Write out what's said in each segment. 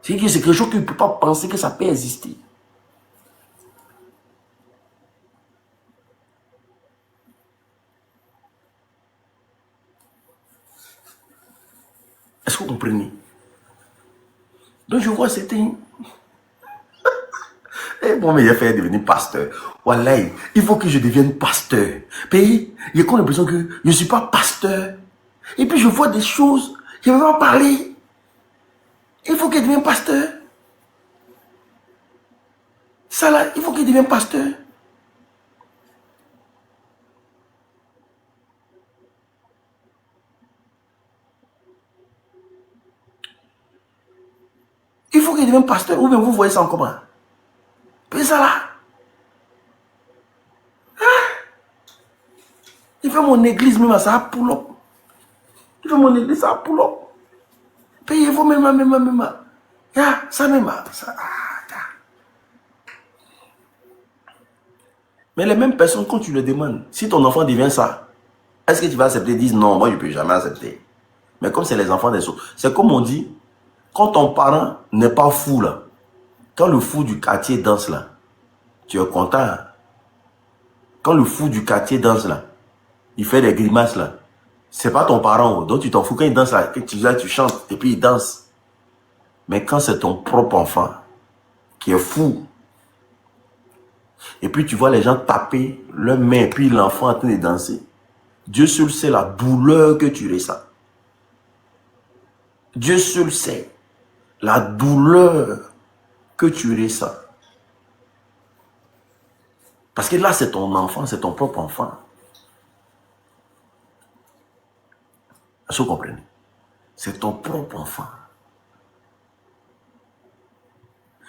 C'est quelque chose que tu ne peux pas penser que ça peut exister. Est-ce que vous comprenez? Donc je vois, c'était... Eh bon, mais il a fait devenir pasteur. Voilà, il faut que je devienne pasteur. Puis, il y a comme l'impression que je ne suis pas pasteur. Et puis je vois des choses, je ne vais pas parler. Il faut qu'il devienne pasteur. Ça là, il faut qu'il devienne pasteur. Il faut qu'il devienne pasteur. Ou bien vous voyez ça en comment? Puis ça là. Il fait mon église même, ça a pull-up. Il fait mon église, ça a pull-up. Puis il faut même. Ya, ça même. Ça, Mais les mêmes personnes, quand tu le demandes, si ton enfant devient ça, est-ce que tu vas accepter? Ils disent non, moi je ne peux jamais accepter. Mais comme c'est les enfants des autres, c'est comme on dit, quand ton parent n'est pas fou là, quand le fou du quartier danse là, tu es content. Quand le fou du quartier danse là, il fait des grimaces là, c'est pas ton parent, donc tu t'en fous quand il danse là, quand tu chantes et puis il danse. Mais quand c'est ton propre enfant qui est fou, et puis tu vois les gens taper leurs mains, et puis l'enfant en train de danser, Dieu seul sait la douleur que tu ressens. Dieu seul sait la douleur que tu ressens. Parce que là, c'est ton enfant, c'est ton propre enfant. Est-ce que vous comprenez? C'est ton propre enfant.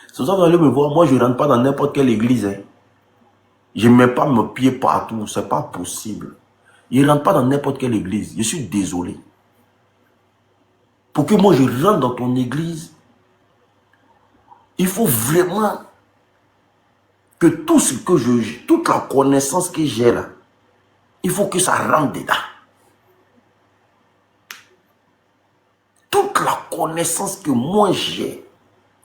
C'est pour ça que vous allez me voir, moi je ne rentre pas dans n'importe quelle église. Hein. Je ne mets pas mes pieds partout, ce n'est pas possible. Je ne rentre pas dans n'importe quelle église, je suis désolé. Pour que moi je rentre dans ton église, il faut vraiment que tout ce que toute la connaissance que j'ai là, il faut que ça rentre dedans. Toute la connaissance que moi j'ai,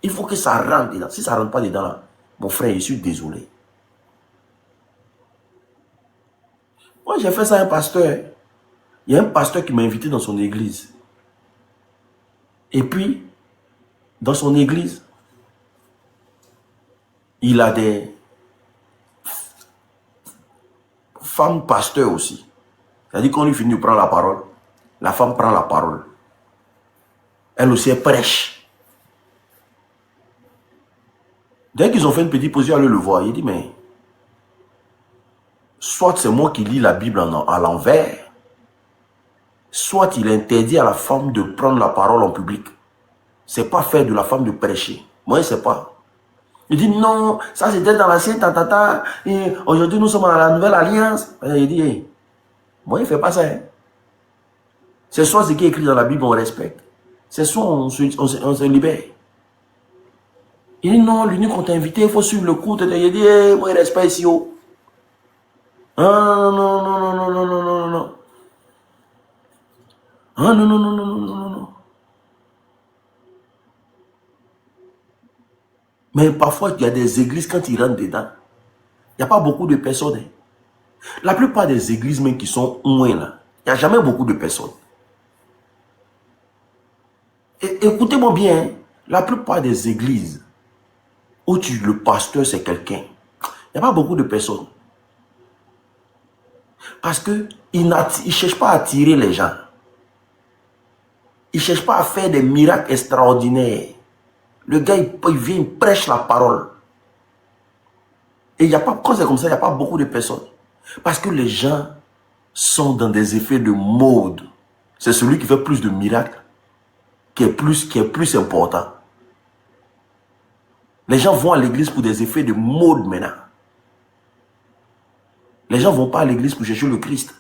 il faut que ça rentre dedans. Si ça ne rentre pas dedans là, mon frère, je suis désolé. Moi j'ai fait ça à un pasteur. Il y a un pasteur qui m'a invité dans son église. Et puis, dans son église, il a des femmes pasteurs aussi. C'est-à-dire qu'on lui finit de prendre la parole. La femme prend la parole. Elle aussi, elle prêche. Dès qu'ils ont fait une petite position, elle le voit. Il dit, mais soit c'est moi qui lis la Bible à l'envers, soit il interdit à la femme de prendre la parole en public. C'est pas faire de la femme de prêcher. Moi, je ne sais pas. Il dit non, ça c'était dans l'ancien tata. Et aujourd'hui, nous sommes dans la nouvelle alliance. Il dit, hey, moi, il ne fait pas ça. Hein. C'est soit ce qui est écrit dans la Bible, on respecte. C'est soit on se libère. Il dit non, l'unique qu'on t'a invité, il faut suivre le cours. Il dit, hey, moi, il respecte ici. Oh. Ah non, non, non, non, non, non, non, non. Ah non, non, non, non, non, non, non. Mais parfois, il y a des églises, quand ils rentrent dedans, il n'y a pas beaucoup de personnes. Hein. La plupart des églises même qui sont loin là, il n'y a jamais beaucoup de personnes. Et écoutez-moi bien, hein, la plupart des églises où le pasteur c'est quelqu'un, il n'y a pas beaucoup de personnes. Parce qu'ils ne cherchent pas à attirer les gens. Ils ne cherchent pas à faire des miracles extraordinaires. Le gars, il vient, il prêche la parole. Et il n'y a pas, quand c'est comme ça, il n'y a pas beaucoup de personnes. Parce que les gens sont dans des effets de mode. C'est celui qui fait plus de miracles qui est plus important. Les gens vont à l'église pour des effets de mode maintenant. Les gens ne vont pas à l'église pour chercher le Christ.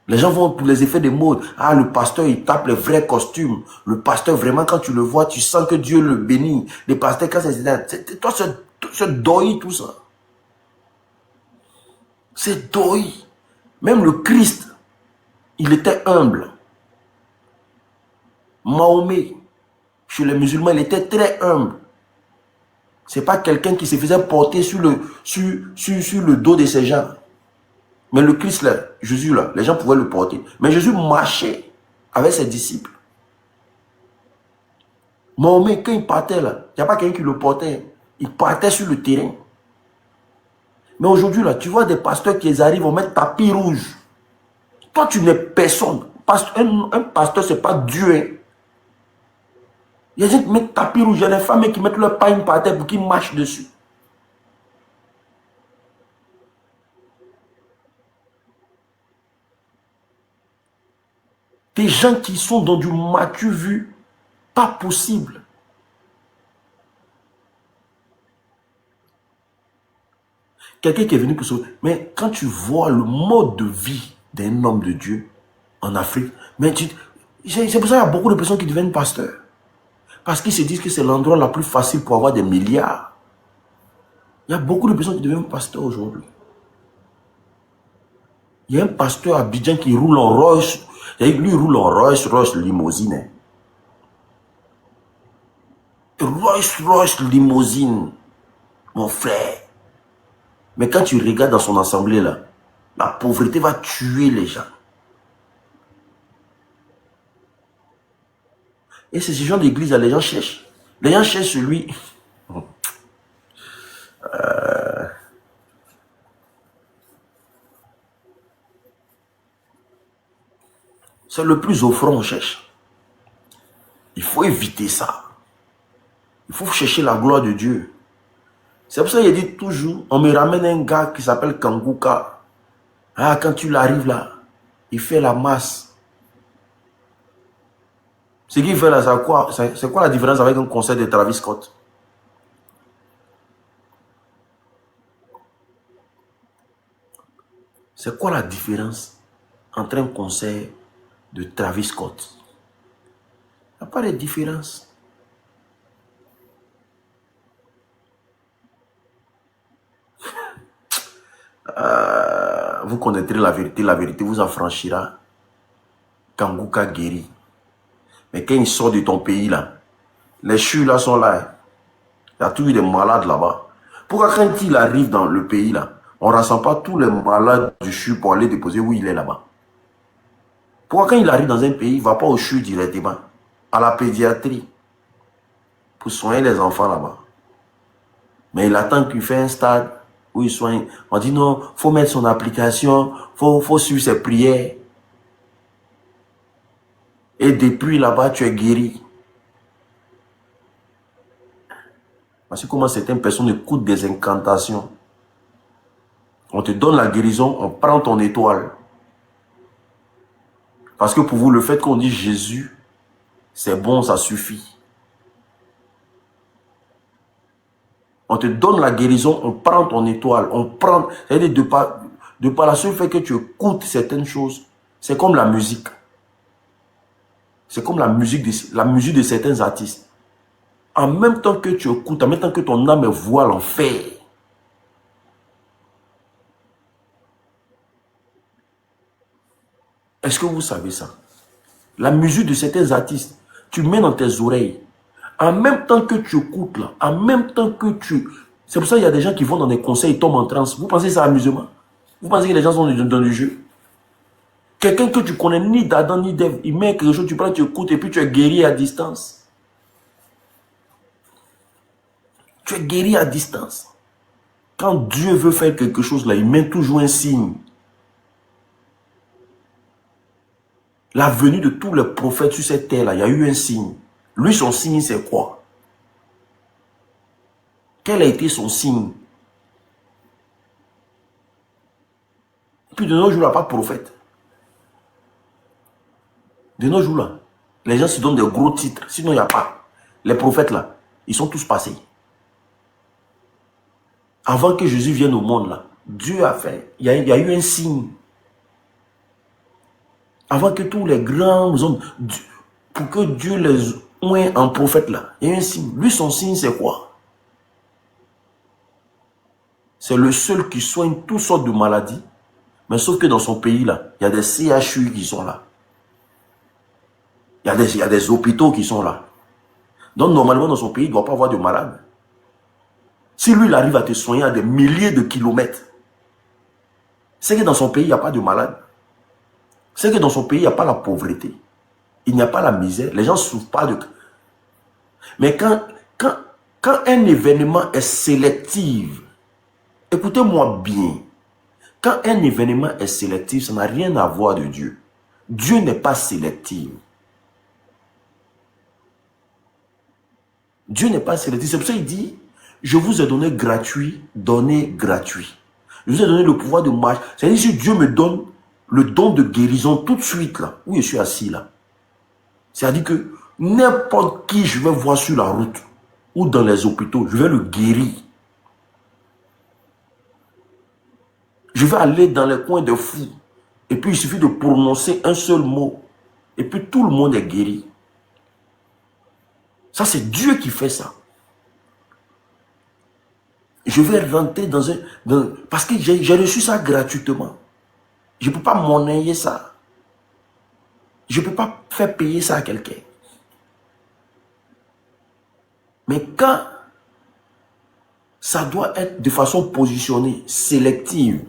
Les gens vont pour les effets de mode. Ah, le pasteur, il tape les vrais costumes. Le pasteur, vraiment, quand tu le vois, tu sens que Dieu le bénit. Les pasteurs, quand c'est... Toi, c'est doï, tout ça. C'est doï. Même le Christ, il était humble. Mahomet, chez les musulmans, il était très humble. Ce n'est pas quelqu'un qui se faisait porter sur le dos de ces gens. Mais le Christ, là, Jésus, là, les gens pouvaient le porter. Mais Jésus marchait avec ses disciples. Mahomet, quand il partait là, il n'y a pas quelqu'un qui le portait. Il partait sur le terrain. Mais aujourd'hui, là, tu vois des pasteurs qui arrivent, on met tapis rouge. Toi, tu n'es personne. Un pasteur, ce n'est pas Dieu. Hein. Il y a des gens qui mettent tapis rouge. Il y a des femmes qui mettent leur paille par terre pour qu'ils marchent dessus. Des gens qui sont dans du matu vu. Pas possible. Quelqu'un qui est venu pour ça. Mais quand tu vois le mode de vie d'un homme de Dieu en Afrique, c'est pour ça qu'il y a beaucoup de personnes qui deviennent pasteurs. Parce qu'ils se disent que c'est l'endroit le plus facile pour avoir des milliards. Il y a beaucoup de personnes qui deviennent pasteurs aujourd'hui. Il y a un pasteur à Abidjan qui roule en Rolls. Lui, il roule en Rolls limousine. Rolls limousine, mon frère. Mais quand tu regardes dans son assemblée là, la pauvreté va tuer les gens. Et c'est ce genre d'église là, les gens cherchent. Les gens cherchent celui. C'est le plus offrant, on cherche. Il faut éviter ça. Il faut chercher la gloire de Dieu. C'est pour ça qu'il dit toujours, on me ramène un gars qui s'appelle Kanguka. Ah, quand tu l'arrives là, il fait la masse. Ce qu'il fait là, c'est quoi la différence avec un concert de Travis Scott? C'est quoi la différence entre un concert de Travis Scott? Il n'y a pas de différence. Vous connaîtrez la vérité vous affranchira. Kanguka guérit. Mais quand il sort de ton pays là, les chus là sont là. Il y a toujours des malades là-bas. Pourquoi quand il arrive dans le pays là, on ne rassemble pas tous les malades du CHU pour aller déposer où il est là-bas? Pourquoi quand il arrive dans un pays, il ne va pas au CHU directement, à la pédiatrie, pour soigner les enfants là-bas? Mais il attend qu'il fait un stade où il soigne. On dit non, il faut mettre son application, il faut suivre ses prières. Et depuis là-bas, tu es guéri. Parce que comment certaines personnes écoutent des incantations. On te donne la guérison, on prend ton étoile. Parce que pour vous, le fait qu'on dit Jésus, c'est bon, ça suffit. On te donne la guérison, on prend ton étoile, on prend... C'est-à-dire de par la seule fait que tu écoutes certaines choses, c'est comme la musique. C'est comme la musique de certains artistes. En même temps que tu écoutes, en même temps que ton âme voit l'enfer, est-ce que vous savez ça? La musique de certains artistes, tu mets dans tes oreilles. En même temps que tu écoutes là, en même temps que tu... C'est pour ça qu'il y a des gens qui vont dans des concerts, ils tombent en transe. Vous pensez que c'est amusement? Vous pensez que les gens sont dans le jeu? Quelqu'un que tu connais ni d'Adam ni d'Ève, il met quelque chose, tu prends, tu écoutes et puis tu es guéri à distance. Tu es guéri à distance. Quand Dieu veut faire quelque chose là, il met toujours un signe. La venue de tous les prophètes sur cette terre là, il y a eu un signe. Lui, son signe, c'est quoi? Quel a été son signe? Et puis de nos jours, il n'y a pas de prophète. De nos jours, là, les gens se donnent des gros titres. Sinon, il n'y a pas. Les prophètes, là, ils sont tous passés. Avant que Jésus vienne au monde, là, Dieu a fait. Il y a eu un signe. Avant que tous les grands hommes, pour que Dieu les oint en prophète, là, il y a eu un signe. Lui, son signe, c'est quoi? C'est le seul qui soigne toutes sortes de maladies. Mais sauf que dans son pays, là, il y a des CHU qui sont là. Il y a des hôpitaux qui sont là. Donc, normalement, dans son pays, il ne doit pas avoir de malades. Si lui, il arrive à te soigner à des milliers de kilomètres, c'est que dans son pays, il n'y a pas de malades. C'est que dans son pays, il n'y a pas la pauvreté. Il n'y a pas la misère. Les gens ne souffrent pas de... Mais quand un événement est sélectif, écoutez-moi bien, quand un événement est sélectif, ça n'a rien à voir de Dieu. Dieu n'est pas sélectif. Dieu n'est pas sélectif. C'est pour ça qu'il dit, je vous ai donné gratuit, donné gratuit. Je vous ai donné le pouvoir de marcher. C'est-à-dire, si Dieu me donne le don de guérison tout de suite, là, où je suis assis là, c'est-à-dire que n'importe qui je vais voir sur la route ou dans les hôpitaux, je vais le guérir. Je vais aller dans les coins de fous. Et puis il suffit de prononcer un seul mot. Et puis tout le monde est guéri. Ça, c'est Dieu qui fait ça. Je vais rentrer dans un... parce que j'ai reçu ça gratuitement. Je ne peux pas monnayer ça. Je ne peux pas faire payer ça à quelqu'un. Mais quand ça doit être de façon positionnée, sélective.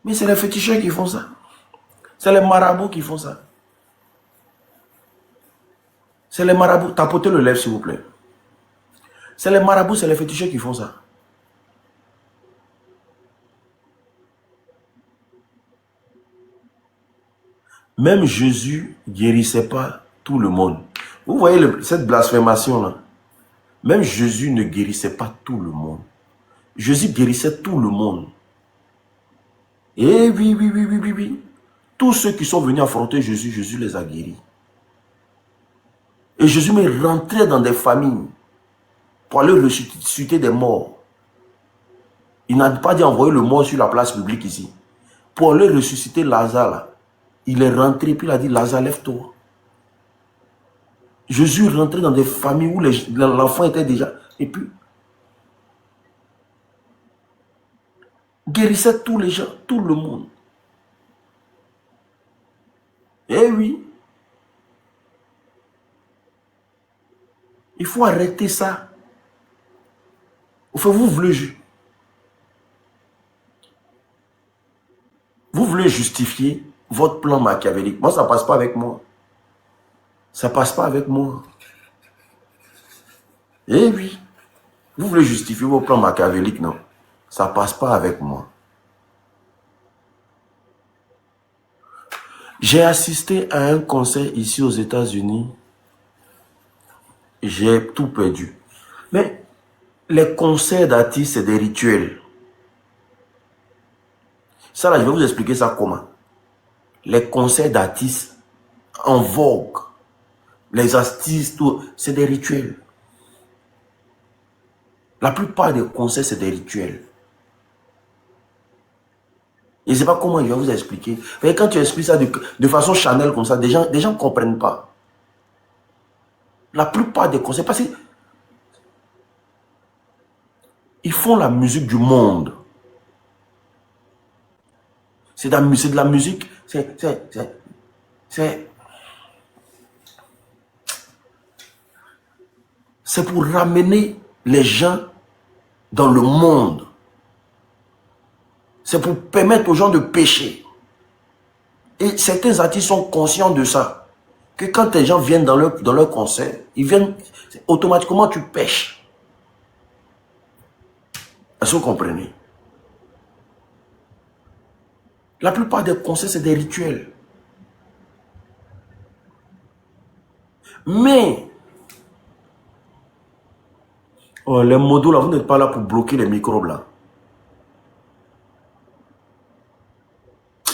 Mais c'est les féticheurs qui font ça. C'est les marabouts qui font ça. C'est les marabouts. Tapotez le lèvre, s'il vous plaît. C'est les marabouts, c'est les féticheurs qui font ça. Même Jésus ne guérissait pas tout le monde. Vous voyez cette blasphémation-là. Même Jésus ne guérissait pas tout le monde. Jésus guérissait tout le monde. Et oui. Tous ceux qui sont venus affronter Jésus, Jésus les a guéris. Et Jésus me rentrait dans des familles pour aller ressusciter des morts. Il n'a pas dit envoyer le mort sur la place publique ici. Pour aller ressusciter Lazare, là, il est rentré, puis il a dit, Lazare, lève-toi. Jésus rentrait dans des familles où l'enfant était déjà... Et puis, guérissait tous les gens, tout le monde. Eh oui. Il faut arrêter ça. Enfin, vous voulez justifier votre plan machiavélique. Moi, ça ne passe pas avec moi. Ça ne passe pas avec moi. Eh oui. Vous voulez justifier vos plans machiavéliques, non. Ça ne passe pas avec moi. J'ai assisté à un concert ici aux États-Unis. J'ai tout perdu. Mais les concerts d'artistes, c'est des rituels. Ça, là, je vais vous expliquer ça comment. Les concerts d'artistes en vogue, les artistes, c'est des rituels. La plupart des concerts, c'est des rituels. Je ne sais pas comment je vais vous expliquer. Mais quand tu expliques ça de façon charnelle comme ça, des gens ne comprennent pas. La plupart des concerts, parce qu'ils font la musique du monde. C'est de la musique, c'est pour ramener les gens dans le monde. C'est pour permettre aux gens de pécher. Et certains artistes sont conscients de ça. Que quand les gens viennent dans leur concert, ils viennent, automatiquement tu pêches. Est-ce que vous comprenez? La plupart des concerts, c'est des rituels. Mais, oh, les modos là, vous n'êtes pas là pour bloquer les microbes là.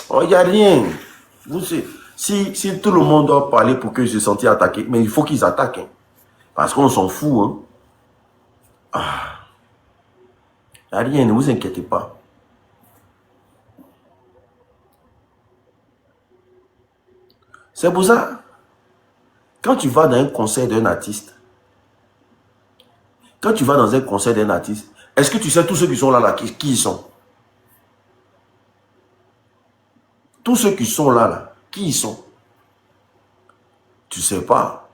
Oh, il n'y a rien. Vous savez, si tout le monde doit parler pour qu'ils se sentent attaqués, mais il faut qu'ils attaquent. Hein, parce qu'on s'en fout. Hein. Il n'y a rien, ne vous inquiétez pas. C'est pour ça, quand tu vas dans un concert d'un artiste, est-ce que tu sais tous ceux qui sont là, qui ils sont? Tous ceux qui sont là, qui ils sont? Tu ne sais pas.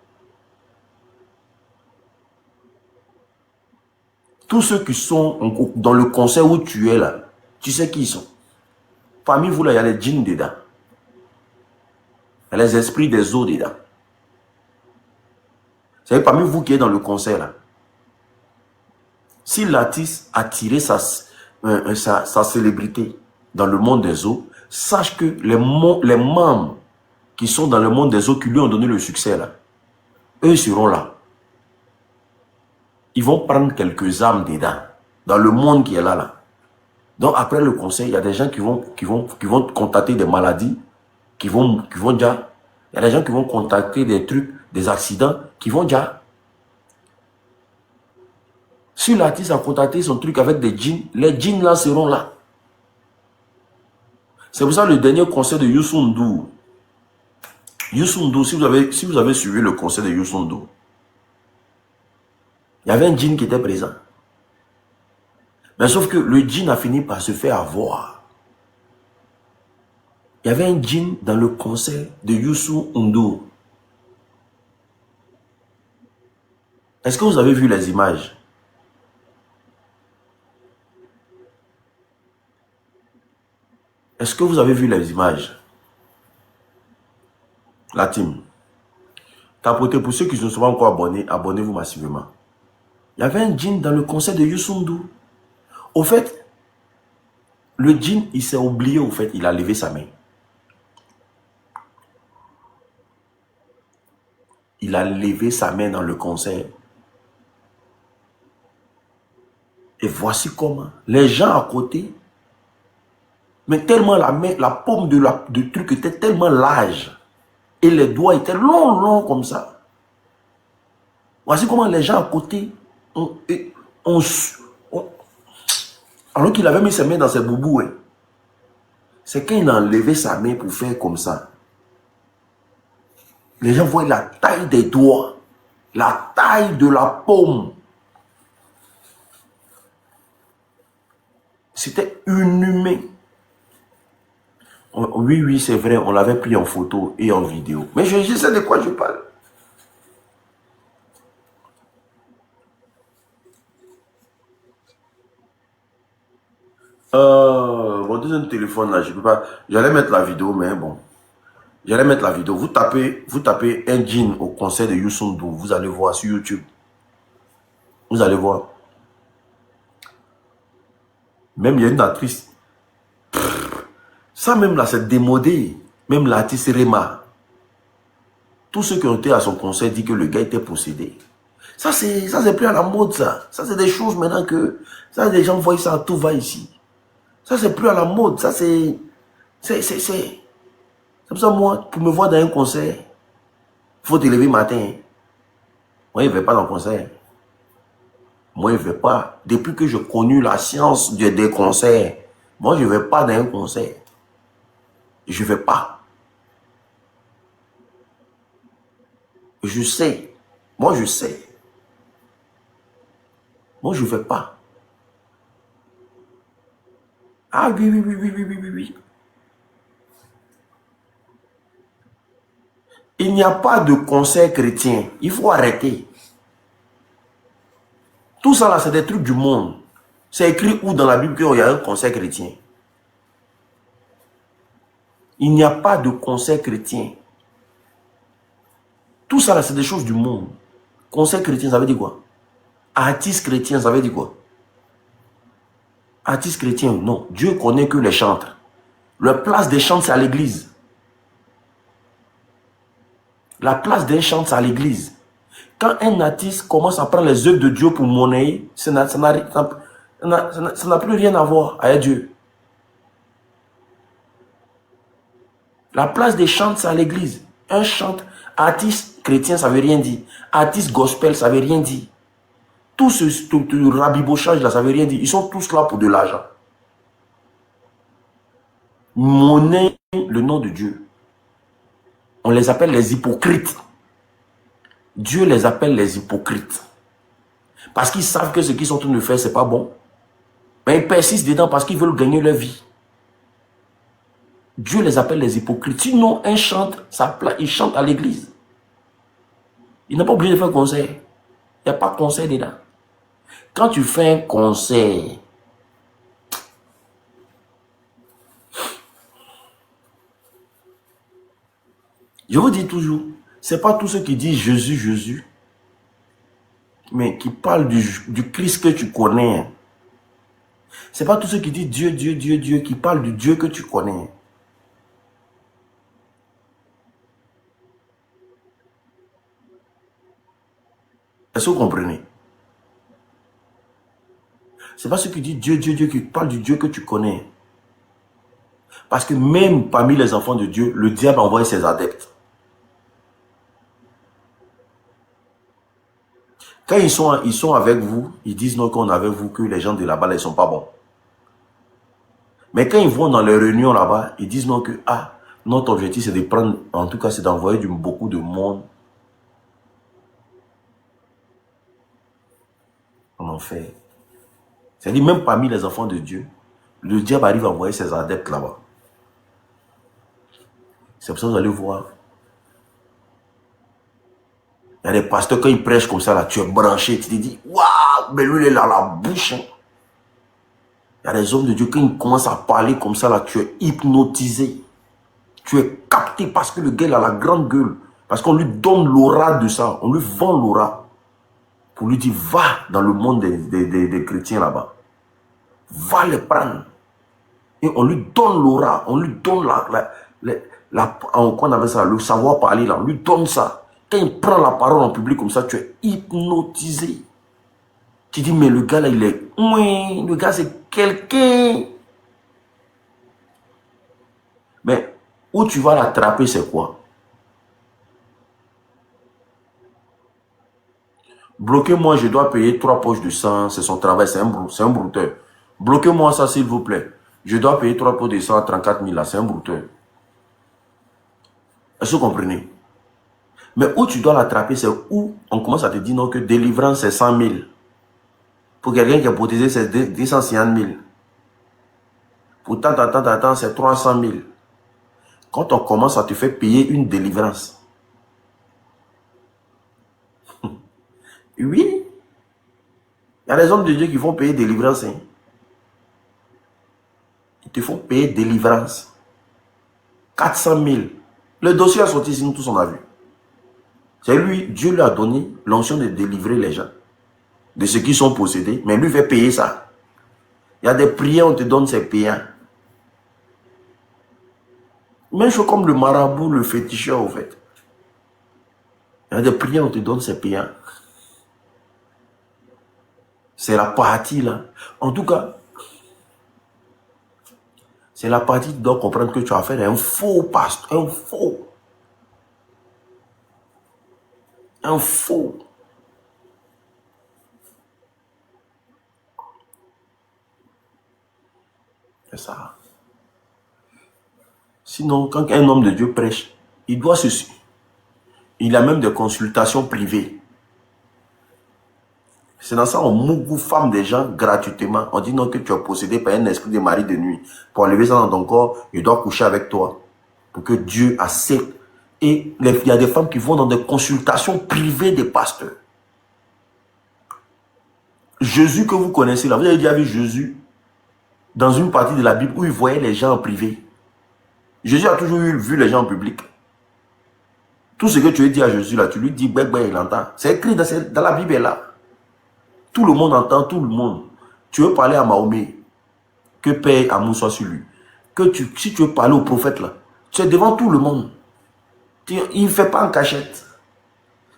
Tous ceux qui sont dans le concert où tu es là, tu sais qui ils sont. Parmi vous là, il y a les djinns dedans. Il y a les esprits des eaux dedans. Vous savez, parmi vous qui êtes dans le concert là, si l'artiste a tiré sa célébrité dans le monde des eaux, sache que les membres qui sont dans le monde des eaux qui lui ont donné le succès là, eux seront là. Ils vont prendre quelques âmes dedans, dans le monde qui est là. Donc après le concert, il y a des gens qui vont contacter des maladies, qui vont déjà, il y a des gens qui vont contacter des trucs, des accidents, qui vont déjà. Si l'artiste a contacté son truc avec des djinns, les djinns là seront là. C'est pour ça le dernier concert de Youssou N'Dour. Youssou N'Dour, si vous avez suivi le concert de Youssou N'Dour, il y avait un djinn qui était présent. Mais sauf que le djinn a fini par se faire avoir. Il y avait un djinn dans le concert de Youssou N'Dour. Est-ce que vous avez vu les images? Est-ce que vous avez vu les images? La team. Tapoter, pour ceux qui ne sont pas encore abonnés, abonnez-vous massivement. Il y avait un djinn dans le concert de Youssou N'Dour. Au fait, le djinn, il s'est oublié, au fait, il a levé sa main. Il a levé sa main dans le concert. Et voici comment. Les gens à côté, mais tellement la main, la paume de truc était tellement large. Et les doigts étaient longs comme ça. Voici comment les gens à côté alors qu'il avait mis ses mains dans ses boubous. Hein. C'est quand il a enlevé sa main pour faire comme ça. Les gens voient la taille des doigts. La taille de la paume. C'était inhumain. Oui, c'est vrai, on l'avait pris en photo et en vidéo. Mais je sais de quoi je parle. Mon deuxième téléphone là, je peux pas. J'allais mettre la vidéo, mais bon. J'allais mettre la vidéo. Vous tapez un djinn au concert de Youssou N'Dour. Vous allez voir sur YouTube. Vous allez voir. Même il y a une actrice. Ça même là, c'est démodé. Même l'artiste Rema. Tous ceux qui ont été à son concert disent que le gars était possédé. Ça c'est plus à la mode ça. Ça c'est des choses maintenant que... Ça les gens voient ça, tout va ici. Ça c'est plus à la mode. Ça c'est... C'est pour ça moi, pour me voir dans un concert, il faut te lever matin. Moi je ne vais pas dans le concert. Moi je ne vais pas. Depuis que j'ai connu la science des concerts, moi je ne vais pas dans un concert. Je ne vais pas. Je sais. Moi, je sais. Moi, je ne vais pas. Ah oui. Il n'y a pas de concert chrétien. Il faut arrêter. Tout ça là, c'est des trucs du monde. C'est écrit où dans la Bible qu'il y a un concert chrétien? Il n'y a pas de concert chrétien. Tout ça là, c'est des choses du monde. Concert chrétien, ça veut dire quoi? Artiste chrétien, ça veut dire quoi? Artiste chrétien, non. Dieu connaît que les chantres. La place des chantres, c'est à l'église. La place des chantres, c'est à l'église. Quand un artiste commence à prendre les œuvres de Dieu pour monnaie, ça n'a plus rien à voir avec Dieu. La place des chantres, c'est à l'église. Un chantre, artiste chrétien, ça ne veut rien dire. Artiste gospel, ça ne veut rien dire. Tout ce rabibochage là, ça ne veut rien dire. Ils sont tous là pour de l'argent. Monnaie le nom de Dieu. On les appelle les hypocrites. Dieu les appelle les hypocrites. Parce qu'ils savent que ce qu'ils sont en train de faire, ce n'est pas bon. Mais ils persistent dedans parce qu'ils veulent gagner leur vie. Dieu les appelle les hypocrites. Sinon, un chante, il chante à l'église. Il n'est pas obligé de faire concert. Il n'y a pas de concert dedans. Quand tu fais un concert, je vous dis toujours, c'est pas tous ceux qui disent Jésus, Jésus, mais qui parlent du Christ que tu connais. C'est pas tous ceux qui disent Dieu, Dieu, Dieu, Dieu, qui parlent du Dieu que tu connais. Est-ce que vous comprenez? C'est pas ceux qui disent Dieu, Dieu, Dieu, qui parlent du Dieu que tu connais. Parce que même parmi les enfants de Dieu, le diable envoie ses adeptes. Quand ils sont avec vous, ils disent non qu'on est avec vous, que les gens de là-bas, ils ne sont pas bons. Mais quand ils vont dans les réunions là-bas, ils disent non que notre objectif c'est de prendre, en tout cas c'est d'envoyer beaucoup de monde en enfer. C'est-à-dire même parmi les enfants de Dieu, le diable arrive à envoyer ses adeptes là-bas. C'est pour ça que vous allez voir. Il y a des pasteurs, quand ils prêchent comme ça, là, tu es branché, tu te dis, waouh, mais lui il est là, la bouche. Hein. Il y a des hommes de Dieu, quand ils commencent à parler comme ça, là, tu es hypnotisé. Tu es capté parce que le gars il a la grande gueule. Parce qu'on lui donne l'aura de ça. On lui vend l'aura. Pour lui dire, va dans le monde des chrétiens là-bas. Va les prendre. Et on lui donne l'aura. On lui donne qu'on appelle ça, le savoir parler là. On lui donne ça. Quand il prend la parole en public comme ça, tu es hypnotisé. Tu dis, mais le gars là, il est... Oui, le gars c'est quelqu'un. Mais où tu vas l'attraper, c'est quoi? Bloquez-moi, je dois payer 3 poches de sang, c'est son travail, c'est un brouteur. Bloquez-moi ça, s'il vous plaît. Je dois payer 3 poches de sang à 34 000 là, c'est un brouteur. Est-ce que vous comprenez? Mais où tu dois l'attraper, c'est où on commence à te dire non, que délivrance, c'est 100 000. Pour quelqu'un qui est protégé, c'est 250 000. Pour tant, c'est 300 000. Quand on commence à te faire payer une délivrance, oui, il y a des hommes de Dieu qui font payer délivrance. Hein. Ils te font payer délivrance. 400 000. Le dossier a sorti, sinon tous on a vu. C'est lui, Dieu lui a donné l'onction de délivrer les gens de ceux qui sont possédés, mais lui fait payer ça. Il y a des prières, on te donne ces payants. Même chose comme le marabout, le féticheur, au fait. Il y a des prières, on te donne ces payants. C'est la partie là. En tout cas, c'est la partie que tu dois comprendre que tu as affaire à un faux pasteur, un faux. Un faux. C'est ça. Sinon, quand un homme de Dieu prêche, il doit se... Il a même des consultations privées. C'est dans ça qu'on mougue femme des gens gratuitement. On dit non que tu es possédé par un esprit de mari de nuit. Pour enlever ça dans ton corps, il doit coucher avec toi. Pour que Dieu accepte. Et il y a des femmes qui vont dans des consultations privées des pasteurs. Jésus que vous connaissez là, vous avez déjà vu Jésus dans une partie de la Bible où il voyait les gens en privé. Jésus a toujours vu les gens en public. Tout ce que tu lui dis à Jésus là, tu lui dis, il entend. C'est écrit dans la Bible là. Tout le monde entend, tout le monde. Tu veux parler à Mahomet, que paix et amour soit sur lui. Si tu veux parler au prophète là, tu es devant tout le monde. Il ne fait pas en cachette.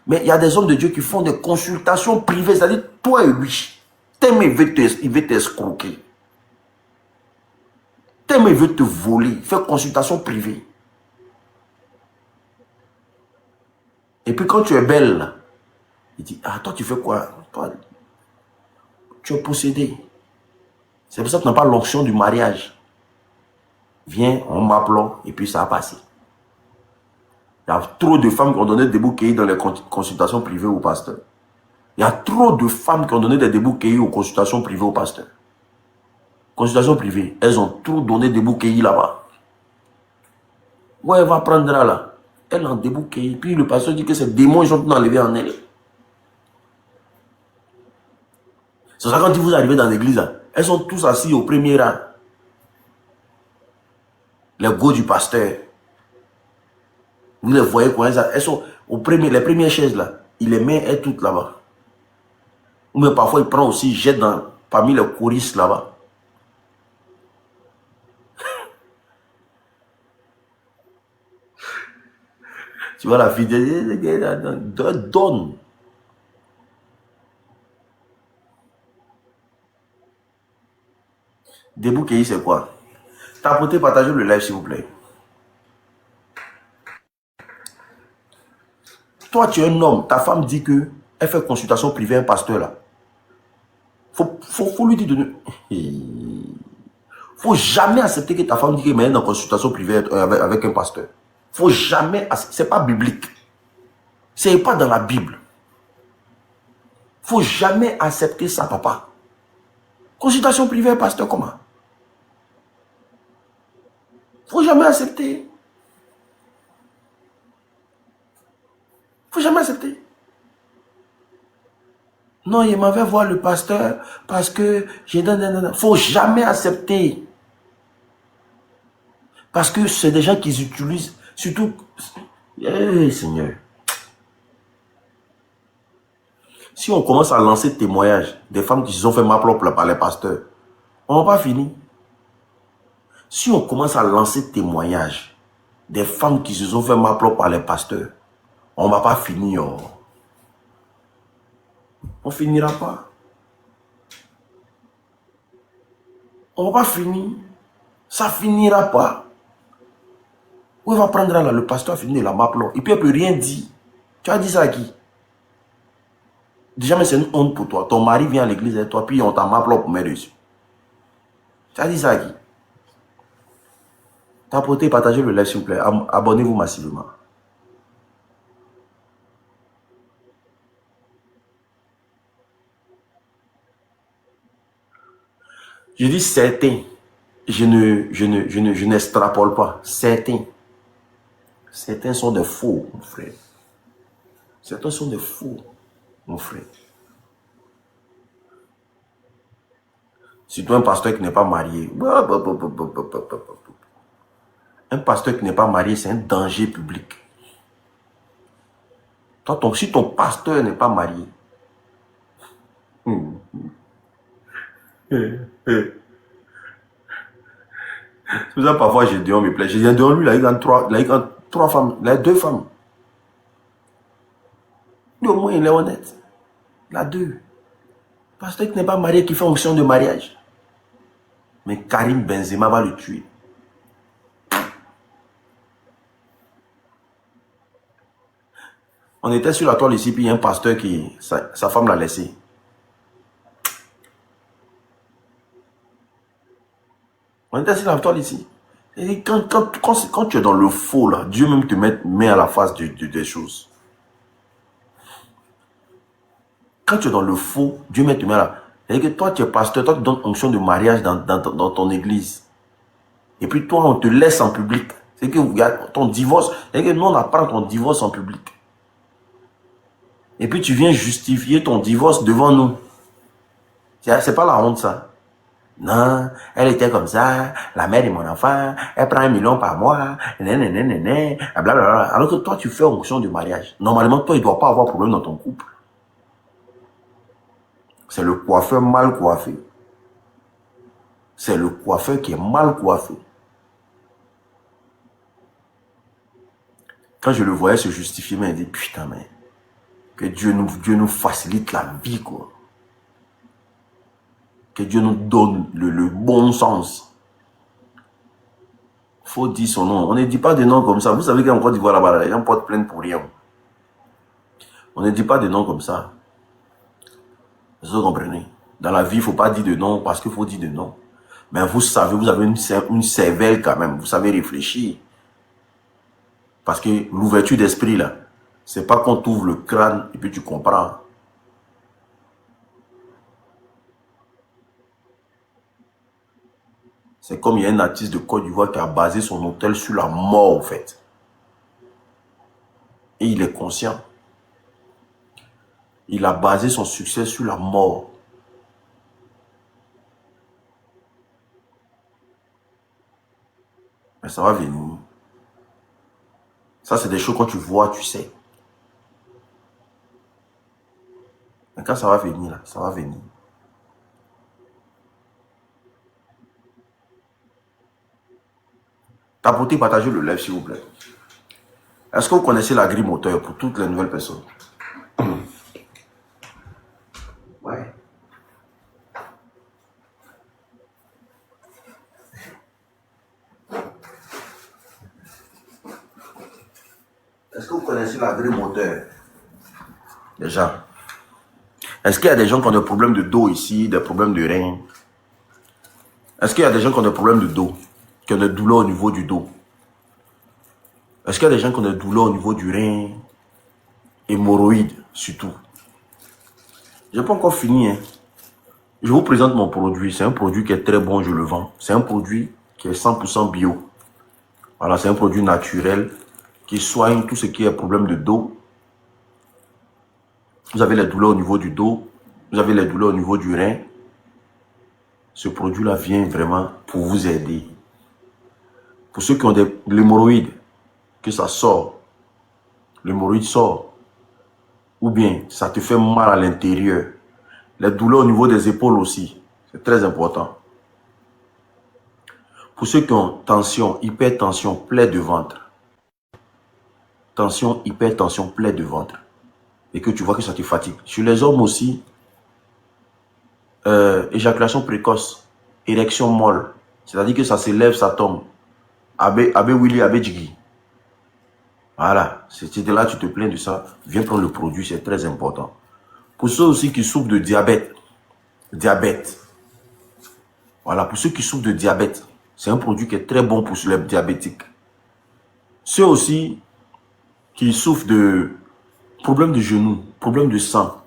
Mais il y a des hommes de Dieu qui font des consultations privées, c'est-à-dire toi et lui. T'aimes, il veut t'escroquer. T'aimes, il veut te voler. Il fait consultation privée. Et puis quand tu es belle, là, il dit, toi tu fais quoi? Toi, tu es possédé. C'est pour ça que tu n'as pas l'onction du mariage. Viens, on m'appelle et puis ça a passé. Il y a trop de femmes qui ont donné des bouquets dans les consultations privées au pasteur. Il y a trop de femmes qui ont donné des débouquets aux consultations privées au pasteur. Consultations privées, elles ont trop donné des bouquets là-bas. Ouais, elle va prendre là. Elle en débouquet. Puis le pasteur dit que ces démons, ils sont enlevés en elle. C'est ça quand vous arrivez dans l'église, elles sont tous assises au premier rang. Les go du pasteur. Vous les voyez quoi, elles sont au premier, les premières chaises là. Il les met elles toutes là-bas. Ou même parfois il prend aussi, il jette parmi les choristes là-bas. Tu vois la fille, donne. Debout Kéhi, c'est quoi? Tapotez, partagez le live s'il vous plaît. Toi, tu es un homme, ta femme dit que elle fait consultation privée à un pasteur là. Faut lui dire de ne... Faut jamais accepter que ta femme dit qu'elle est en consultation privée avec un pasteur. Faut jamais... C'est pas biblique. C'est pas dans la Bible. Faut jamais accepter ça, papa. Consultation privée, pasteur, comment? Faut jamais accepter. Faut jamais accepter. Non, il m'avait voir le pasteur parce que j'ai donné. Faut jamais accepter. Parce que c'est des gens qui utilisent, surtout. Seigneur. Si on commence à lancer témoignages des femmes qui se sont fait ma propre par les pasteurs, on va pas finir. Si on commence à lancer témoignages des femmes qui se sont fait ma propre par les pasteurs, on va pas finir. On finira pas. On va pas finir. Ça finira pas. Où il va prendre là, le pasteur a fini de la m'appeler. Et puis il ne peut rien dire. Tu as dit ça à qui? Déjà, mais c'est une honte pour toi. Ton mari vient à l'église et toi, puis on t'a m'appelé pour mettre dessus. Tu as dit ça à qui? Tapotez, partagez le live s'il vous plaît. Abonnez-vous massivement. Je dis certains. Je n'extrapole pas. Certains. Certains sont des faux, mon frère. Certains sont des faux, mon frère. Surtout un pasteur qui n'est pas marié. Un pasteur qui n'est pas marié, c'est un danger public. Si ton pasteur n'est pas marié, c'est pour ça parfois je dis on me plaît. Je viens de lui, il a trois femmes, il a deux femmes. Lui au moins il est honnête. Il a deux. Pasteur qui n'est pas marié, qui fait onction de mariage. Mais Karim Benzema va le tuer. On était sur la toile ici, puis il y a un pasteur qui, sa femme l'a laissé. On était sur la toile ici. Et quand tu es dans le faux, là, Dieu même te met à la face des choses. Quand tu es dans le faux, Dieu même te met à la... C'est-à-dire que toi, tu es pasteur, toi, tu donnes onction de mariage dans ton église. Et puis toi, on te laisse en public. C'est que ton divorce, c'est-à-dire que nous, on apprend ton divorce en public. Et puis tu viens justifier ton divorce devant nous. C'est pas la honte, ça. Non, elle était comme ça, la mère de mon enfant, elle prend 1 million par mois, blablabla. Alors que toi, tu fais onction de mariage. Normalement, toi, il ne doit pas avoir de problème dans ton couple. C'est le coiffeur mal coiffé. C'est le coiffeur qui est mal coiffé. Quand je le voyais se justifier, il dit, putain, mais que Dieu nous facilite la vie, quoi. Que Dieu nous donne le bon sens. Il faut dire son nom. On ne dit pas de nom comme ça. Vous savez qu'en Côte d'Ivoire, là-bas, les gens portent plainte pour rien. On ne dit pas de nom comme ça. Vous comprenez? Dans la vie, il ne faut pas dire de nom parce qu'il faut dire de nom. Mais vous savez, vous avez une cervelle quand même. Vous savez réfléchir. Parce que l'ouverture d'esprit, là, c'est pas qu'on t'ouvre le crâne et puis tu comprends. C'est comme il y a un artiste de Côte d'Ivoire qui a basé son hôtel sur la mort, en fait. Et il est conscient. Il a basé son succès sur la mort. Mais ça va venir. Ça, c'est des choses quand tu vois, tu sais. Mais quand ça va venir, là, ça va venir. Tapotez, partagez le live, s'il vous plaît. Est-ce que vous connaissez la grille moteur pour toutes les nouvelles personnes? Ouais. Est-ce que vous connaissez la grille moteur? Déjà. Est-ce qu'il y a des gens qui ont des problèmes de dos ici, des problèmes de reins? Est-ce qu'il y a des gens qui ont des problèmes de dos, qui ont des douleurs au niveau du dos? Est-ce qu'il y a des gens qui ont des douleurs au niveau du rein? Hémorroïdes, surtout. Je n'ai pas encore fini. Hein. Je vous présente mon produit. C'est un produit qui est très bon, je le vends. C'est un produit qui est 100% bio. Voilà, c'est un produit naturel qui soigne tout ce qui est problème de dos. Vous avez les douleurs au niveau du dos, vous avez les douleurs au niveau du rein. Ce produit-là vient vraiment pour vous aider. Pour ceux qui ont de l'hémorroïde, que ça sort, l'hémorroïde sort, ou bien ça te fait mal à l'intérieur. Les douleurs au niveau des épaules aussi, c'est très important. Pour ceux qui ont tension, hypertension, plaie de ventre, tension, hypertension, plaie de ventre, et que tu vois que ça te fatigue. Sur les hommes aussi, éjaculation précoce, érection molle, c'est-à-dire que ça s'élève, ça tombe. Abe Willy, Abe Jiggy. Voilà, c'est de là tu te plains de ça, viens prendre le produit, c'est très important. Pour ceux aussi qui souffrent de diabète. Voilà, pour ceux qui souffrent de diabète, c'est un produit qui est très bon pour les diabétiques. Ceux aussi qui souffrent de problèmes de genoux, problèmes de sang,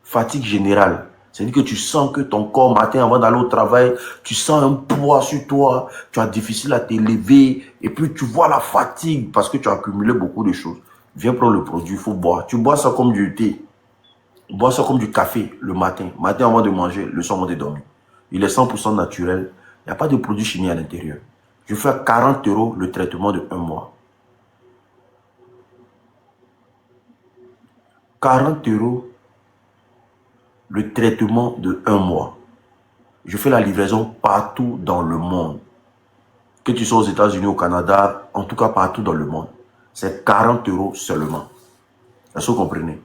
fatigue générale. C'est-à-dire que tu sens que ton corps, matin avant d'aller au travail, tu sens un poids sur toi, tu as difficile à t'élever, et puis tu vois la fatigue parce que tu as accumulé beaucoup de choses. Viens prendre le produit, il faut boire. Tu bois ça comme du thé, bois ça comme du café le matin avant de manger, le soir avant de dormir. Il est 100% naturel, il n'y a pas de produit chimique à l'intérieur. Je fais à 40 € le traitement de 1 mois. 40 € le traitement de 1 mois. Je fais la livraison partout dans le monde. Que tu sois aux États-Unis, au Canada, en tout cas partout dans le monde. C'est 40 € seulement. Est-ce que vous comprenez?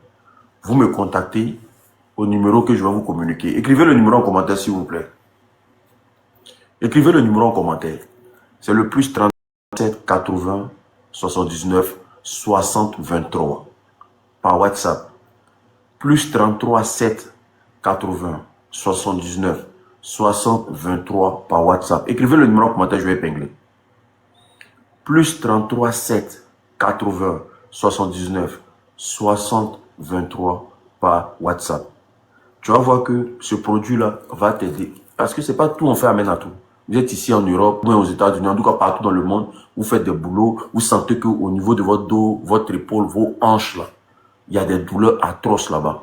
Vous me contactez au numéro que je vais vous communiquer. Écrivez le numéro en commentaire, s'il vous plaît. Écrivez le numéro en commentaire. C'est le plus 37 80 79 60 23 par WhatsApp. Plus 33 7 80 79 60 23 par WhatsApp. Écrivez le numéro en commentaire, je vais épingler. Plus 33 7 80 79 60 23 par WhatsApp. Tu vas voir que ce produit-là va t'aider. Parce que c'est pas tout, on fait amène à tout. Vous êtes ici en Europe, ou aux États-Unis, en tout cas partout dans le monde, vous faites des boulots, vous sentez qu'au niveau de votre dos, votre épaule, vos hanches là, il y a des douleurs atroces là-bas.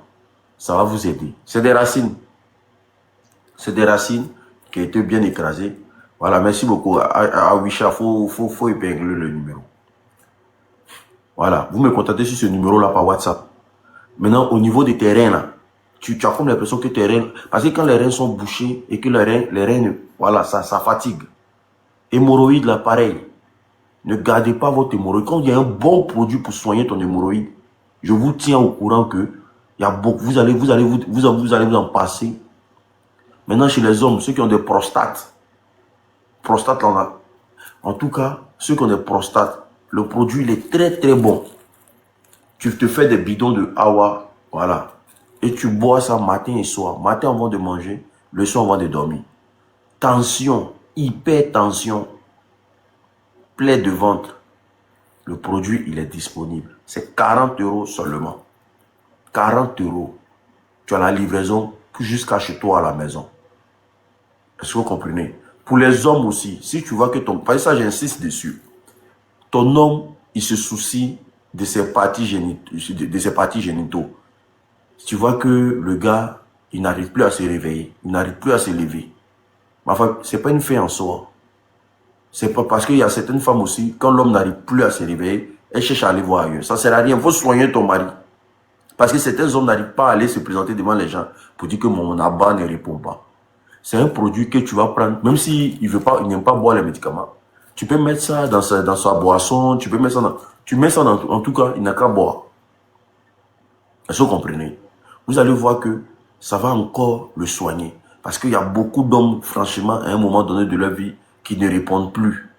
Ça va vous aider. C'est des racines. C'est des racines qui ont été bien écrasées. Voilà, merci beaucoup. À Wisha, faut épingler le numéro. Voilà, vous me contactez sur ce numéro-là par WhatsApp. Maintenant, au niveau des terrains là, tu as comme l'impression que tes reins, parce que quand les reins sont bouchés et que les reins, voilà, ça fatigue. Hémorroïde là, pareil. Ne gardez pas votre hémorroïde. Quand il y a un bon produit pour soigner ton hémorroïde, je vous tiens au courant que il y a beaucoup, vous allez vous en passer. Maintenant, chez les hommes, ceux qui ont des prostates, là, en tout cas, ceux qui ont des prostates, le produit, il est très très bon. Tu te fais des bidons de Awa, voilà. Et tu bois ça matin et soir. Matin avant de manger, le soir avant de dormir. Tension, hypertension, plaie de ventre. Le produit, il est disponible. C'est 40 € seulement. 40 €. Tu as la livraison jusqu'à chez toi à la maison. Est-ce que vous comprenez? Pour les hommes aussi, si tu vois que ton... Parce que ça, j'insiste dessus. Ton homme, il se soucie de ses parties génitaux. Tu vois que le gars, il n'arrive plus à se réveiller. Il n'arrive plus à se lever. Enfin, c'est pas une fin en soi. C'est pas parce qu'il y a certaines femmes aussi, quand l'homme n'arrive plus à se réveiller, elles cherchent à aller voir ailleurs. Ça ne sert à rien. Il faut soigner ton mari. Parce que certains hommes n'arrivent pas à aller se présenter devant les gens pour dire que mon abat ne répond pas. C'est un produit que tu vas prendre, même s'il il n'aime pas boire les médicaments. Tu peux mettre ça dans sa boisson, tu peux mettre ça dans, tu mets ça dans, en tout cas, il n'a qu'à boire. Est-ce que vous comprenez? Vous allez voir que ça va encore le soigner. Parce qu'il y a beaucoup d'hommes, franchement, à un moment donné de leur vie, qui ne répondent plus.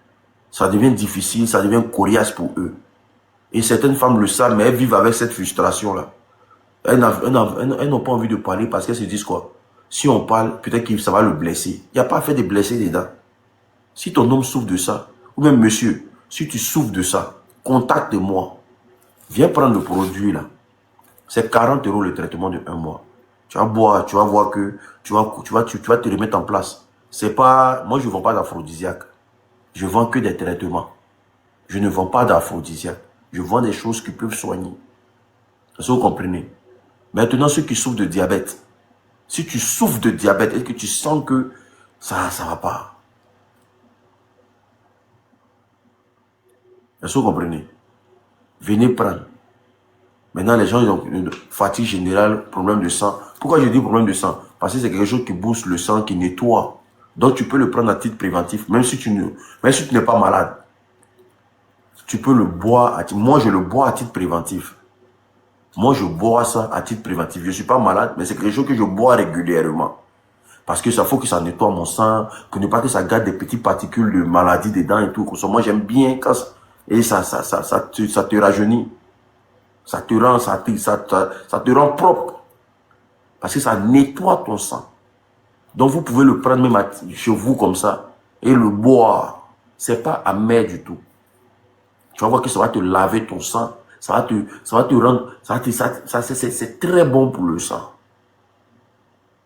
Ça devient difficile, ça devient coriace pour eux. Et certaines femmes le savent, mais elles vivent avec cette frustration-là. Elles n'ont pas envie de parler parce qu'elles se disent quoi? Si on parle, peut-être que ça va le blesser. Il n'y a pas fait de blesser dedans. Si ton homme souffre de ça, ou même monsieur, si tu souffres de ça, contacte-moi. Viens prendre le produit là. C'est 40 € le traitement de 1 mois. Tu vas boire, tu vas voir que tu vas te remettre en place. C'est pas, moi je ne vends pas d'aphrodisiaque. Je vends que des traitements. Je ne vends pas d'aphrodisiaque. Je vends des choses qui peuvent soigner. Est-ce que vous comprenez? Maintenant, ceux qui souffrent de diabète. Si tu souffres de diabète et que tu sens que ça va pas. Est-ce que vous comprenez? Venez prendre. Maintenant, les gens ils ont une fatigue générale, problème de sang. Pourquoi je dis problème de sang? Parce que c'est quelque chose qui booste le sang, qui nettoie. Donc, tu peux le prendre à titre préventif, même si tu n'es pas malade. Tu peux le boire. Moi, je le bois à titre préventif. Moi, je bois ça à titre préventif. Je ne suis pas malade, mais c'est quelque chose que je bois régulièrement. Parce que ça faut que ça nettoie mon sang, que ne pas que ça garde des petites particules de maladie dedans et tout. Moi, j'aime bien quand et ça te rajeunit. Ça te rend propre. Parce que ça nettoie ton sang. Donc, vous pouvez le prendre même chez vous comme ça et le boire. C'est pas amer du tout. Tu vas voir que ça va te laver ton sang. Ça va te rendre, c'est très bon pour le sang.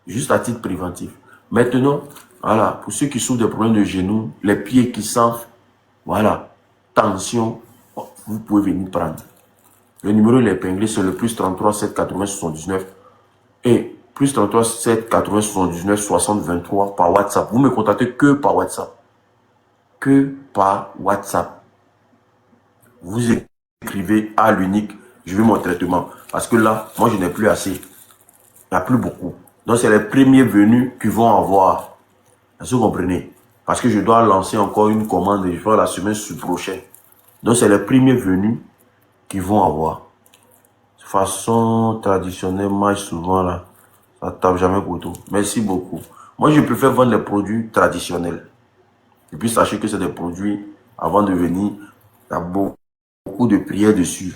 Juste à titre préventif. Maintenant, voilà, pour ceux qui souffrent des problèmes de genoux, les pieds qui s'enflent, voilà, tension, vous pouvez venir prendre. Le numéro il est épinglé, c'est le plus 33 7 80 79 et plus 33 7 80 79 60 23 par WhatsApp. Vous me contactez que par WhatsApp. Que par WhatsApp. Vous écrivez à l'unique, je veux mon traitement. Parce que là, moi je n'ai plus assez. Il n'y a plus beaucoup. Donc c'est les premiers venus qui vont avoir. Est-ce que vous comprenez? Parce que je dois lancer encore une commande et je vais la semaine prochaine. Donc c'est les premiers venus qui vont avoir. De façon traditionnelle, moi souvent là, ça tape jamais couteau. Merci beaucoup. Moi je préfère vendre les produits traditionnels. Et puis sachez que c'est des produits, avant de venir, il y a beaucoup de prières dessus.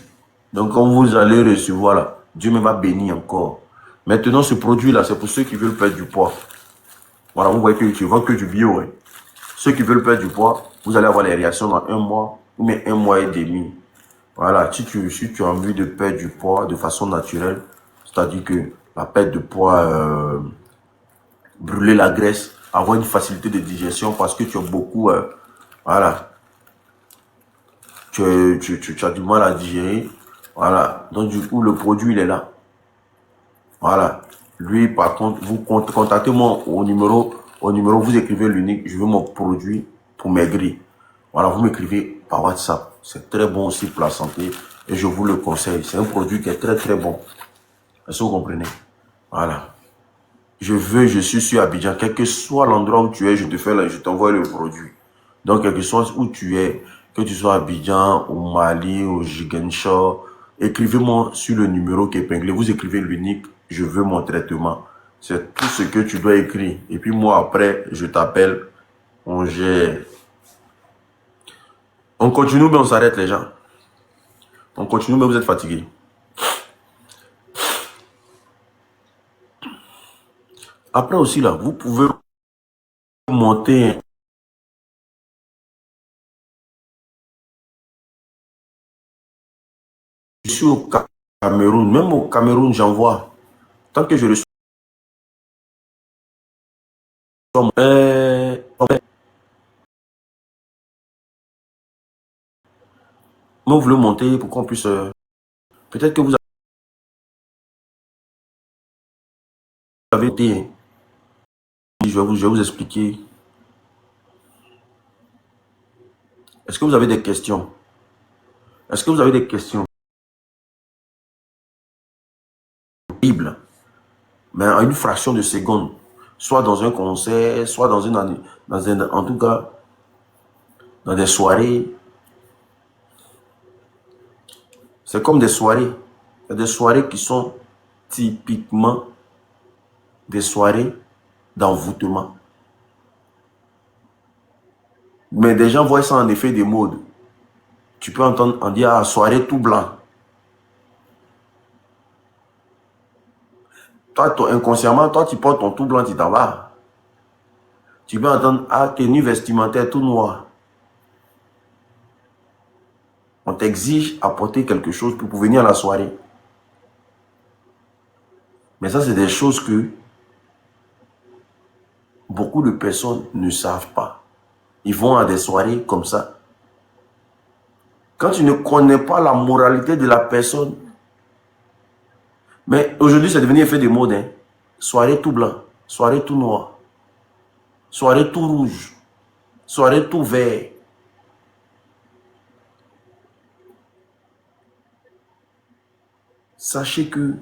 Donc quand vous allez recevoir là, Dieu me va bénir encore. Maintenant ce produit là, c'est pour ceux qui veulent perdre du poids. Voilà, vous voyez que je vends que du bio. Hein. Ceux qui veulent perdre du poids, vous allez avoir les réactions dans 1 mois ou même 1 mois et demi. Voilà, si tu as envie de perdre du poids de façon naturelle, c'est-à-dire que la perte de poids, brûler la graisse, avoir une facilité de digestion parce que tu as beaucoup, voilà, tu as du mal à digérer. Voilà, donc du coup, le produit, il est là. Voilà. Lui, par contre, vous contactez-moi au numéro, vous écrivez l'unique, je veux mon produit pour maigrir. Voilà, vous m'écrivez par WhatsApp. C'est très bon aussi pour la santé et je vous le conseille. C'est un produit qui est très très bon. Est-ce que vous comprenez? Voilà. Je suis sur Abidjan. Quel que soit l'endroit où tu es, je t'envoie le produit. Donc, quel que soit où tu es, que tu sois à Abidjan, au Mali, au Ziguinchor, écrivez-moi sur le numéro qui est épinglé. Vous écrivez l'unique, je veux mon traitement. C'est tout ce que tu dois écrire. Et puis moi, après, je t'appelle. On gère. On continue, mais on s'arrête, les gens. On continue, mais vous êtes fatigués. Après aussi, là, vous pouvez monter. Je suis au Cameroun. Même au Cameroun, j'envoie. Tant que je reçois. Moi, vous voulez monter pour qu'on puisse. Peut-être que vous avez été. Je vais vous expliquer. Est-ce que vous avez des questions? Est-ce que vous avez des questions? Bible, mais en une fraction de seconde, soit dans un concert, soit en tout cas, dans des soirées. C'est comme des soirées. Il y a des soirées qui sont typiquement des soirées d'envoûtement. Mais des gens voient ça en effet des modes. Tu peux entendre on dit ah, soirée tout blanc. Toi, inconsciemment, toi, tu portes ton tout blanc, tu t'en vas. Tu peux entendre ah, tenue vestimentaire tout noir. On t'exige à porter quelque chose pour venir à la soirée. Mais ça, c'est des choses que beaucoup de personnes ne savent pas. Ils vont à des soirées comme ça. Quand tu ne connais pas la moralité de la personne, mais aujourd'hui, c'est devenu effet de mode. Hein. Soirée tout blanc, soirée tout noir, soirée tout rouge, soirée tout vert. Sachez que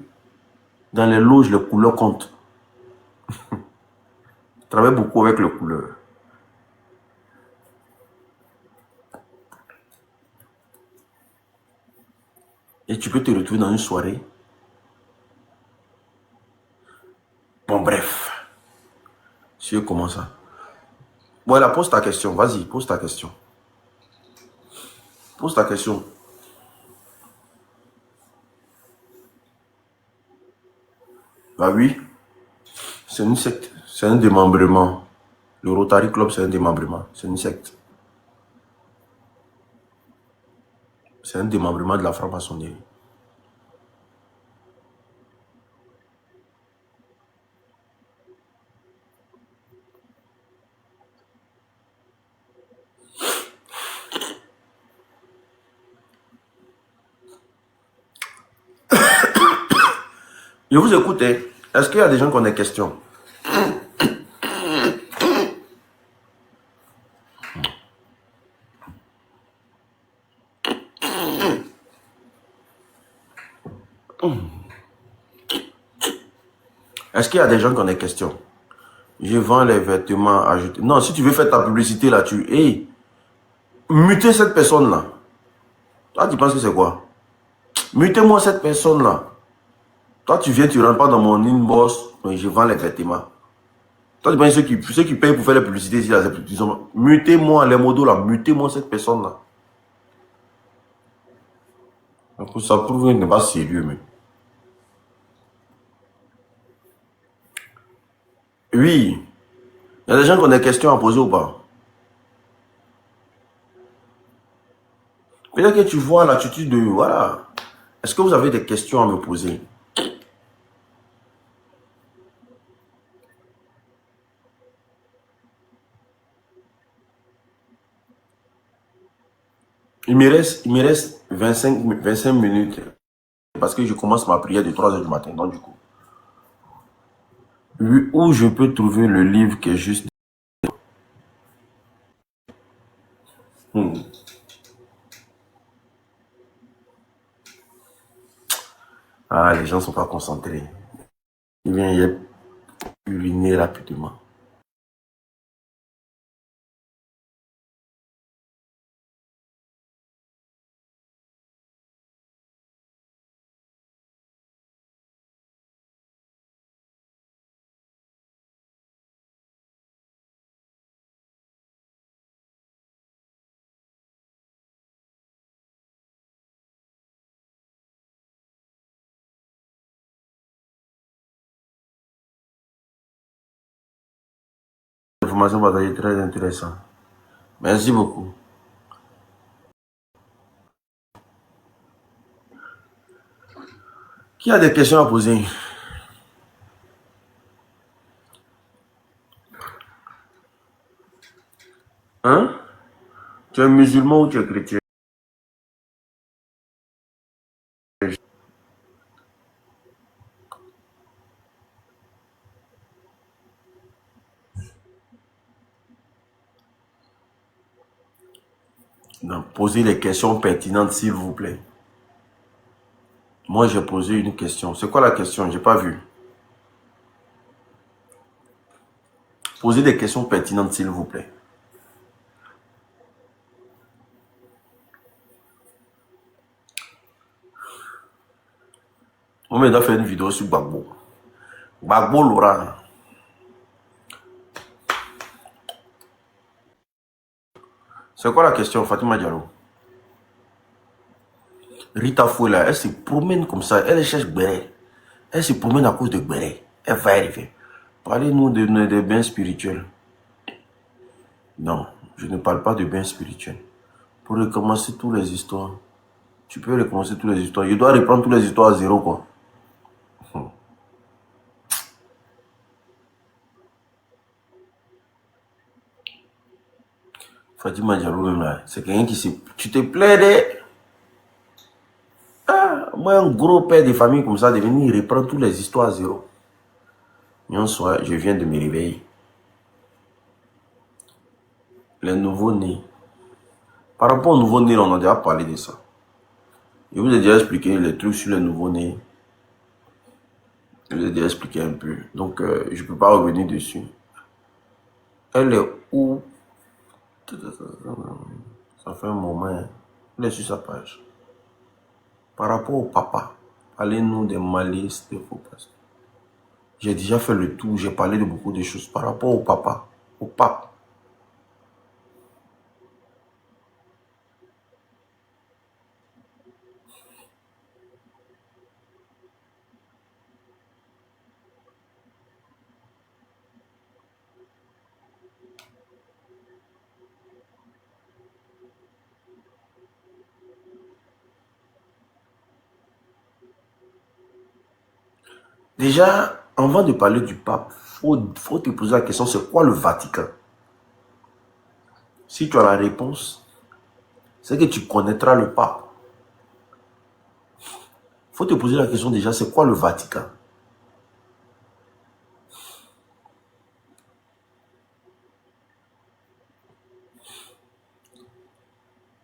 dans les loges, les couleurs comptent. Je travaille beaucoup avec les couleurs. Et tu peux te retrouver dans une soirée. Bon, bref. Si comment ça? Voilà, pose ta question. Vas-y, pose ta question. Pose ta question. Bah oui, c'est une secte. C'est un démembrement. Le Rotary Club, c'est un démembrement. C'est une secte. C'est un démembrement de la franc-maçonnerie. Je vous écoute. Est-ce qu'il y a des gens qui ont des questions? Est-ce qu'il y a des gens qui ont des questions? Je vends les vêtements achetés. Non, si tu veux faire ta publicité là, hey, mutez cette personne-là. Toi, tu penses que c'est quoi? Mutez-moi cette personne-là. Toi, tu viens, tu rentres pas dans mon inbox, mais je vends les vêtements. Toi, tu penses que ceux qui payent pour faire la publicité ici, là, mutez-moi les modos là, mutez-moi cette personne-là. Ça prouve qu'il n'est pas sérieux, mais. Oui. Il y a des gens qui ont des questions à poser ou pas? Peut-être que tu vois l'attitude de, voilà. Est-ce que vous avez des questions à me poser? Il me reste 25 minutes parce que je commence ma prière de 3 heures du matin. Donc, du coup, où je peux trouver le livre qui est juste. Hmm. Ah, les gens ne sont pas concentrés. Il vient y uriner rapidement. L'information partagée est très intéressante. Merci beaucoup. Qui a des questions à poser? Hein? Tu es musulman ou tu es chrétien? Non, posez les questions pertinentes, s'il vous plaît. Moi, j'ai posé une question. C'est quoi la question? J'ai pas vu. Posez des questions pertinentes, s'il vous plaît. On doit faire une vidéo sur Gbagbo. Gbagbo Laura. C'est quoi la question, Fatima Diallo? Rita Fouela, elle se promène comme ça. Elle cherche Béret. Elle se promène à cause de Béret. Elle va arriver. Parlez-nous de bains spirituels. Non, je ne parle pas de bains spirituels. Pour recommencer toutes les histoires. Tu peux recommencer toutes les histoires. Je dois reprendre toutes les histoires à zéro, quoi. Fatima Diallo, même là, c'est quelqu'un qui se... Tu te plais. Ah, moi, un gros père de famille comme ça, de venir reprendre toutes les histoires à zéro. Et un soir, je viens de me réveiller. Les nouveaux-nés. Par rapport aux nouveaux-nés, on a déjà parlé de ça. Je vous ai déjà expliqué les trucs sur les nouveaux-nés. Je vous ai déjà expliqué un peu. Donc, je ne peux pas revenir dessus. Elle est où? Ça fait un moment. Hein. Elle est sur sa page. Par rapport au papa, parlez-nous des malices de vos pasteurs. J'ai déjà fait le tour, j'ai parlé de beaucoup de choses. Par rapport au papa, au pape. Déjà, avant de parler du pape, faut te poser la question, c'est quoi le Vatican? Si tu as la réponse, c'est que tu connaîtras le pape. Faut te poser la question déjà, c'est quoi le Vatican?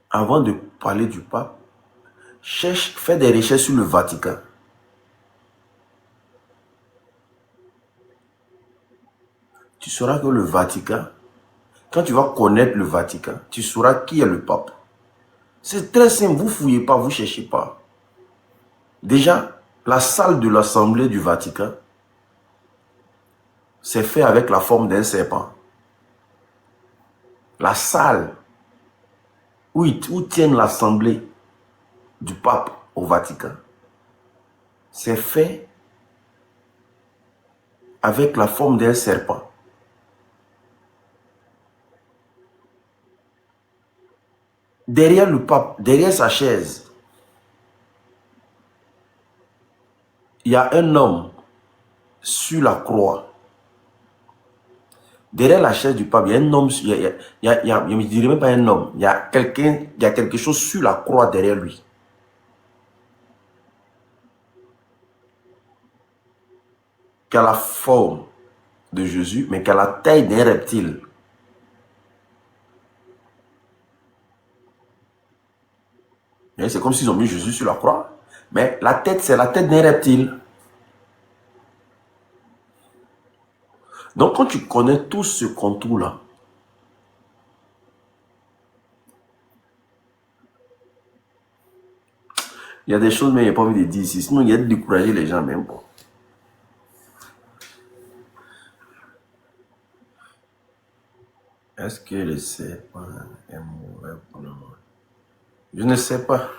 Avant de parler du pape, fais des recherches sur le Vatican. Tu sauras que le Vatican, quand tu vas connaître le Vatican, tu sauras qui est le pape. C'est très simple, vous ne fouillez pas, vous ne cherchez pas. Déjà, la salle de l'Assemblée du Vatican, c'est fait avec la forme d'un serpent. La salle où tiennent l'Assemblée du pape au Vatican, c'est fait avec la forme d'un serpent. Derrière le pape, derrière sa chaise, il y a un homme sur la croix. Derrière la chaise du pape, il y a un homme, je ne dirais même pas un homme, il y a quelque chose sur la croix derrière lui. Qui a la forme de Jésus, mais qui a la taille d'un reptile. C'est comme s'ils ont mis Jésus sur la croix, mais la tête, c'est la tête d'un reptile. Donc, quand tu connais tout ce contour-là, il y a des choses, mais il n'y a pas envie de dire ici. Sinon, il y a de décourager les gens même. Bon. Est-ce que le serpent est mauvais pour le monde? Je ne sais pas.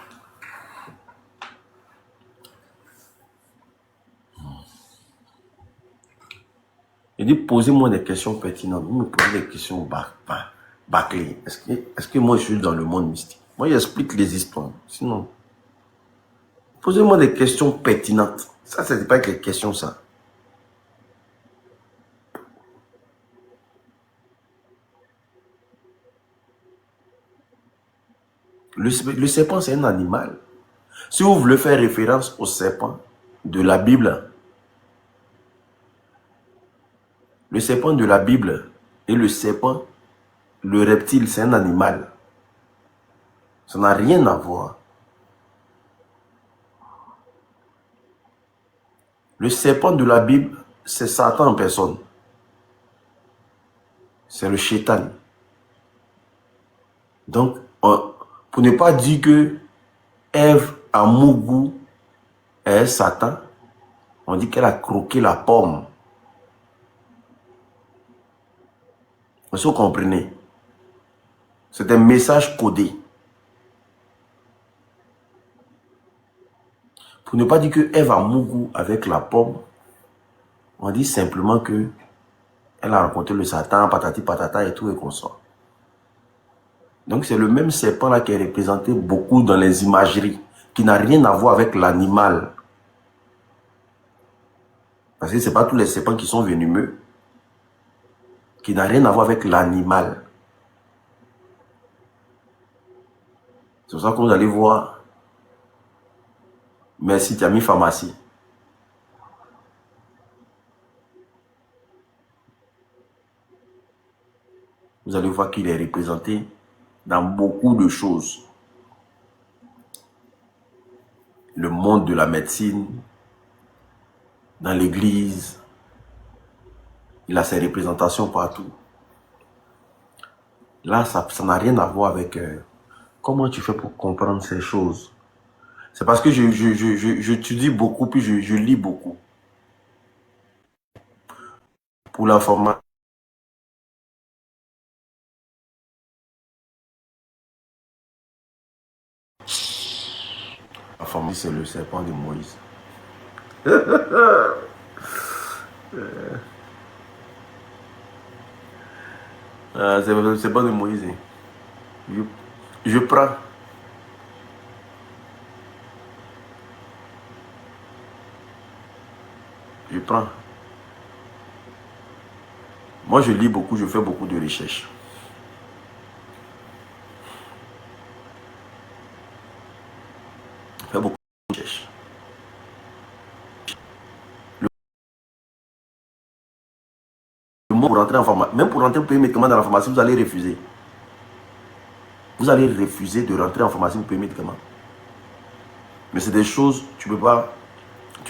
Il dit, posez-moi des questions pertinentes. Vous me posez des questions bâclées. Est-ce que moi, je suis dans le monde mystique? Moi, j'explique les histoires. Sinon, posez-moi des questions pertinentes. Ça, c'est pas des questions, ça. Le serpent, c'est un animal. Si vous voulez faire référence au serpent de la Bible, le serpent de la Bible et le serpent, le reptile, c'est un animal. Ça n'a rien à voir. Le serpent de la Bible, c'est Satan en personne. C'est le Shaitan. Donc, pour ne pas dire que Ève a Mougou est Satan, on dit qu'elle a croqué la pomme. Est-ce que vous comprenez? C'est un message codé. Pour ne pas dire que Ève a Mougou avec la pomme, on dit simplement que elle a rencontré le Satan, patati patata et tout et consort. Donc c'est le même serpent là qui est représenté beaucoup dans les imageries, qui n'a rien à voir avec l'animal. Parce que ce n'est pas tous les serpents qui sont venimeux, qui n'a rien à voir avec l'animal. C'est pour ça que vous allez voir. Merci, tu as mis pharmacie. Vous allez voir qu'il est représenté dans beaucoup de choses. Le monde de la médecine, dans l'église, il a ses représentations partout. Là, ça n'a rien à voir avec comment tu fais pour comprendre ces choses. C'est parce que j'étudie beaucoup, puis je lis beaucoup. Pour l'information. La famille, c'est le serpent de Moïse. C'est le serpent de Moïse. Je prends. Je prends. Moi, je lis beaucoup, je fais beaucoup de recherches. Je fais beaucoup de recherches. Le mot pour rentrer en pharmacie, même pour rentrer pour payer médicaments dans la pharmacie, vous allez refuser. Vous allez refuser de rentrer en pharmacie pour payer médicaments. Mais c'est des choses, tu ne peux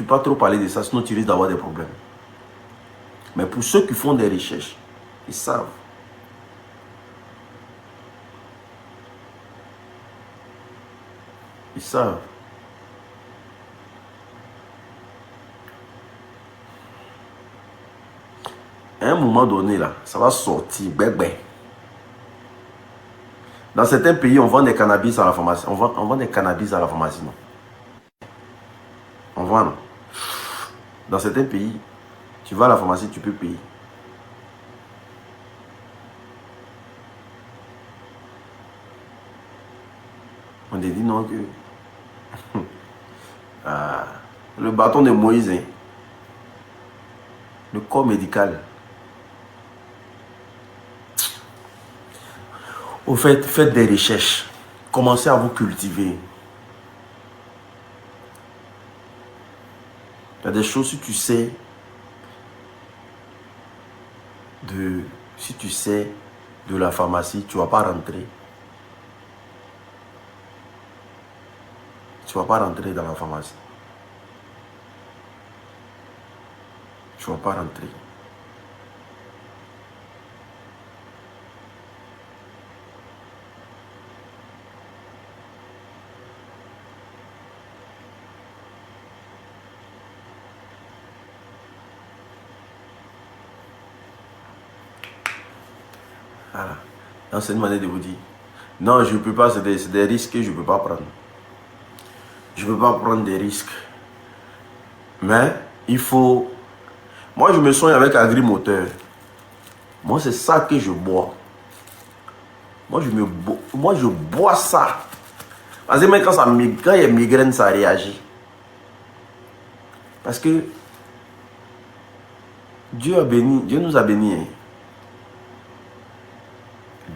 pas trop parler de ça, sinon tu risques d'avoir des problèmes. Mais pour ceux qui font des recherches, ils savent. Ils savent. À un moment donné, là, ça va sortir. Bébé. Dans certains pays, on vend des cannabis à la pharmacie. On vend des cannabis à la pharmacie, non? On vend, non? Dans certains pays, tu vas à la pharmacie, tu peux payer. On te dit non que... le bâton de Moïse, hein, le corps médical. Au fait, faites des recherches. Commencez à vous cultiver. Il y a des choses, si tu sais de la pharmacie, tu ne vas pas rentrer. Tu ne vas pas rentrer dans la pharmacie. Tu ne vas pas rentrer. Voilà. C'est une manière de vous dire. Non, je ne peux pas, c'est des risques que je ne peux pas prendre. Je ne peux pas prendre des risques. Mais il faut... Moi, je me soigne avec agrimoteur. Moi, c'est ça que je bois. Moi, je bois ça. Parce que même quand il y a migraine, ça réagit. Parce que Dieu a béni, Dieu nous a bénis. Hein.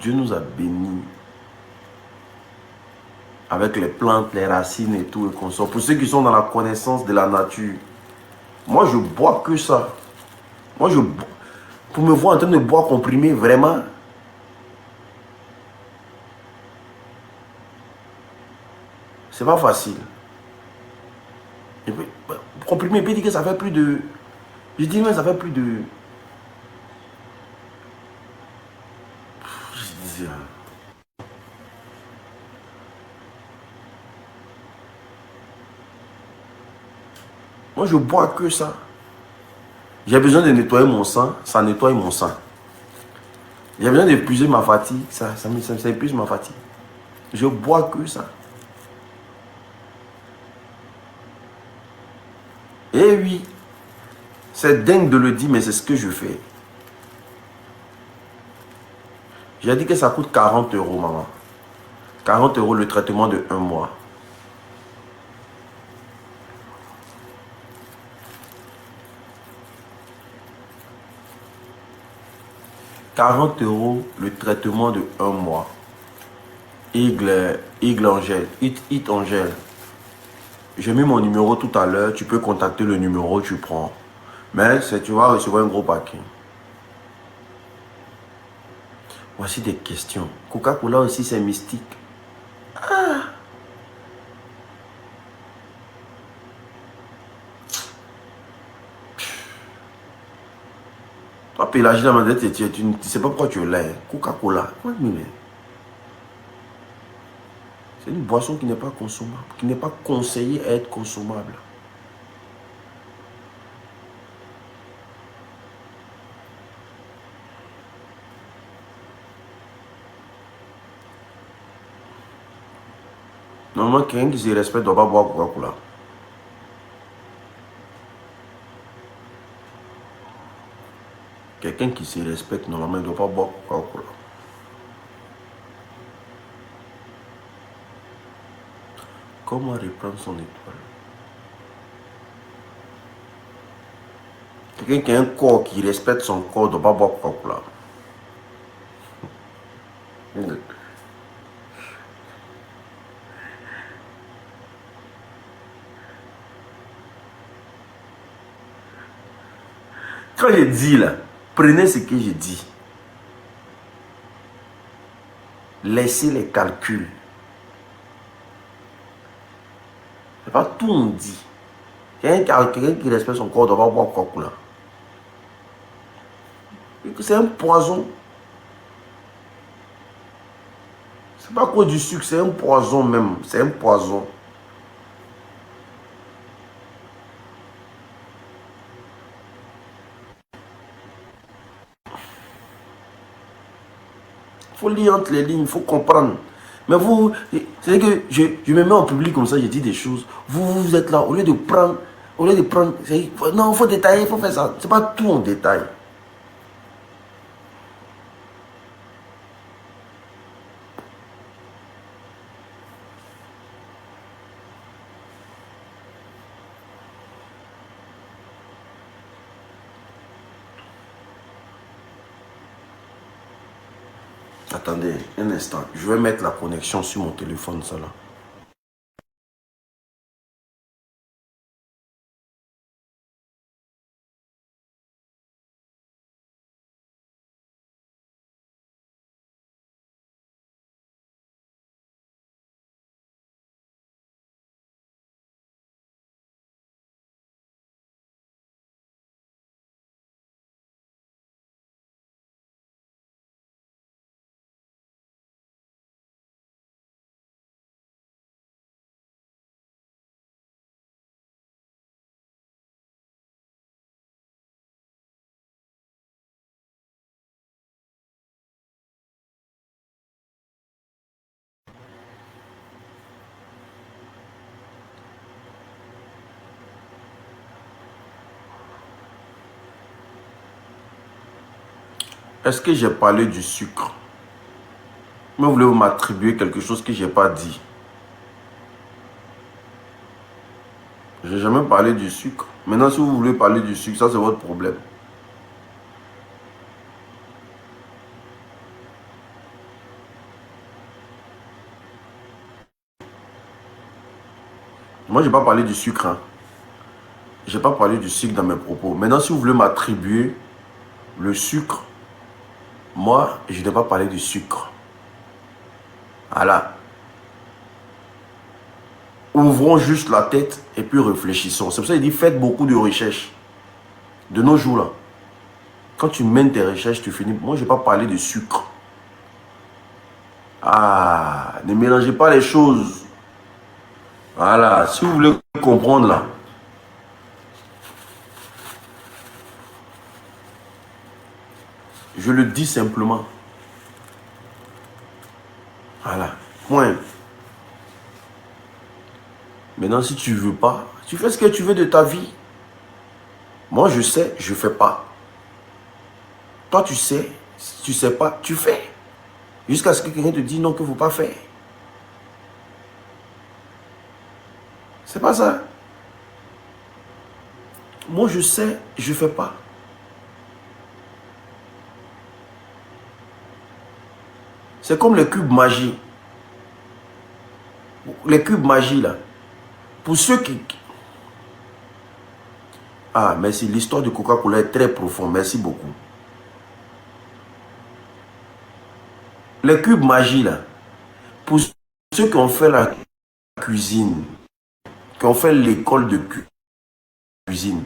Dieu nous a bénis avec les plantes, les racines et tout et consort. Pour ceux qui sont dans la connaissance de la nature, moi je bois que ça. Moi pour me voir en train de boire comprimé, vraiment, C'est pas facile. Comprimé, il peut dire que ça fait plus de... Je dis, mais ça fait plus de... Je disais... Moi, je bois que ça. J'ai besoin de nettoyer mon sang, ça nettoie mon sang. J'ai besoin d'épuiser ma fatigue, ça épuise ma fatigue. Je bois que ça. Eh oui, c'est dingue de le dire, mais c'est ce que je fais. J'ai dit que ça coûte 40 euros, maman. 40 euros le traitement de 1 mois. « 40 euros le traitement de 1 mois. Aigle Angèle, Hit Angèle. J'ai mis mon numéro tout à l'heure. Tu peux contacter le numéro, tu prends. Mais tu vas recevoir un gros paquet. Voici des questions. Coca-Cola aussi, c'est mystique. Ah. Toi, Pélagie, la manette, tu ne sais pas pourquoi tu es là. Coca-Cola. C'est une boisson qui n'est pas consommable, qui n'est pas conseillée à être consommable. Normalement, quelqu'un qui se respecte ne doit pas boire Coca-Cola. Quelqu'un qui se respecte, normalement, ne doit pas boire Coca-Cola. Comment reprendre son étoile? Quelqu'un qui a un corps qui respecte son corps ne doit pas boire Coca-Cola. Quand je dis là, prenez ce que je dis. Laissez les calculs. C'est pas tout on dit. Quelqu'un qui respecte son corps ne doit pas boire Coca-Cola. C'est un poison. C'est pas quoi du sucre, c'est un poison même. C'est un poison. Il faut lire entre les lignes, il faut comprendre. Mais vous, c'est que je me mets en public comme ça, je dis des choses. Vous êtes là, au lieu de prendre, non, il faut détailler, il faut faire ça. C'est pas tout en détail. Attendez un instant, je vais mettre la connexion sur mon téléphone, ça là. Est-ce que j'ai parlé du sucre? Mais vous voulez m'attribuer quelque chose que je n'ai pas dit? Je n'ai jamais parlé du sucre. Maintenant, si vous voulez parler du sucre, ça c'est votre problème. Moi, je n'ai pas parlé du sucre. Hein. Je n'ai pas parlé du sucre dans mes propos. Maintenant, si vous voulez m'attribuer le sucre, moi, je n'ai pas parlé du sucre. Voilà. ouvrons juste la tête et puis réfléchissons. C'est pour ça qu'il dit faites beaucoup de recherches. De nos jours là, quand tu mènes tes recherches, tu finis. Moi, je n'ai pas parlé de sucre. Ah, ne mélangez pas les choses. Voilà, si vous voulez comprendre là. Je le dis simplement. Voilà, point. Maintenant, si tu ne veux pas, tu fais ce que tu veux de ta vie. Moi, je sais, je ne fais pas. Toi, tu sais, si tu ne sais pas, tu fais. Jusqu'à ce que quelqu'un te dise non, qu'il ne faut pas faire. C'est pas ça. Moi, je sais, je ne fais pas. C'est comme les cubes magie. Les cubes magie, là. Pour ceux qui... Ah, merci. L'histoire de Coca-Cola est très profonde. Merci beaucoup. Les cubes magie, là. Pour ceux qui ont fait la cuisine, qui ont fait l'école de cuisine,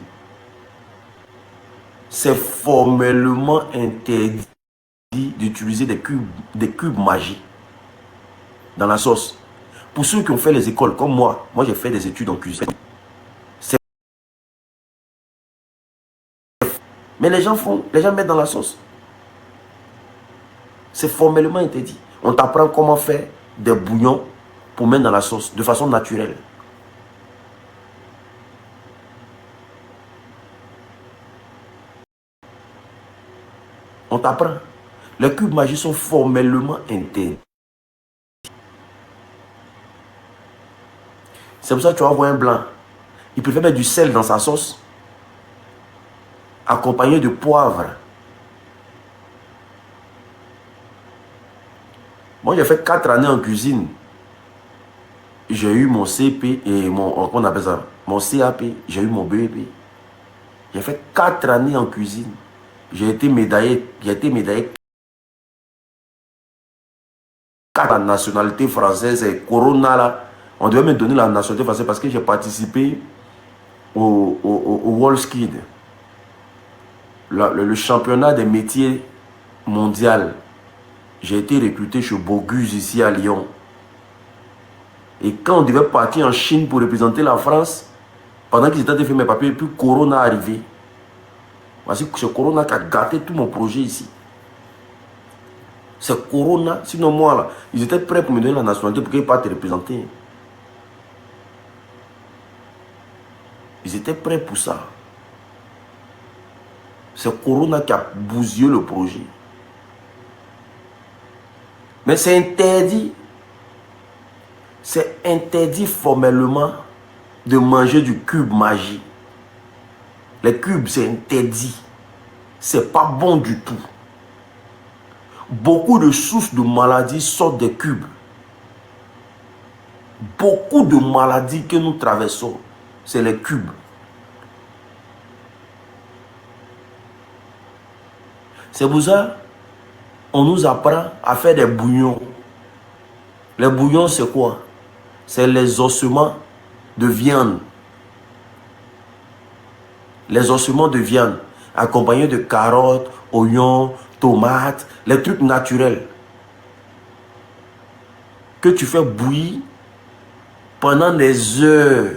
c'est formellement interdit d'utiliser des cubes magie dans la sauce. Pour ceux qui ont fait les écoles, comme moi j'ai fait des études en cuisine. Mais les gens mettent dans la sauce. C'est formellement interdit. On t'apprend comment faire des bouillons pour mettre dans la sauce de façon naturelle. On t'apprend. Les cubes magiques sont formellement interdits. C'est pour ça que tu vas voir un blanc. Il préfère mettre du sel dans sa sauce, accompagné de poivre. Moi, j'ai fait 4 années en cuisine. J'ai eu mon CP et on appelle ça, mon CAP. J'ai eu mon BEP. J'ai fait 4 années en cuisine. J'ai été médaillé. La nationalité française et Corona là. On devait me donner la nationalité française parce que j'ai participé au WorldSkills, le championnat des métiers mondial. J'ai été recruté chez Bogus ici à Lyon. Et quand on devait partir en Chine pour représenter la France, pendant qu'ils étaient en train de faire mes papiers, puis Corona est arrivé. Voici que c'est Corona qui a gâté tout mon projet ici. C'est Corona, sinon moi là, ils étaient prêts pour me donner la nationalité pour qu'ils partent représenter. Ils étaient prêts pour ça. C'est Corona qui a bousillé le projet. Mais c'est interdit. C'est interdit formellement de manger du cube magie. Les cubes, c'est interdit. C'est pas bon du tout. Beaucoup de sources de maladies sortent des cubes. Beaucoup de maladies que nous traversons, c'est les cubes. C'est pour ça on nous apprend à faire des bouillons. Les bouillons, c'est quoi? C'est les ossements de viande. Les ossements de viande, accompagnés de carottes, oignons, tomates, les trucs naturels. Que tu fais bouillir pendant des heures.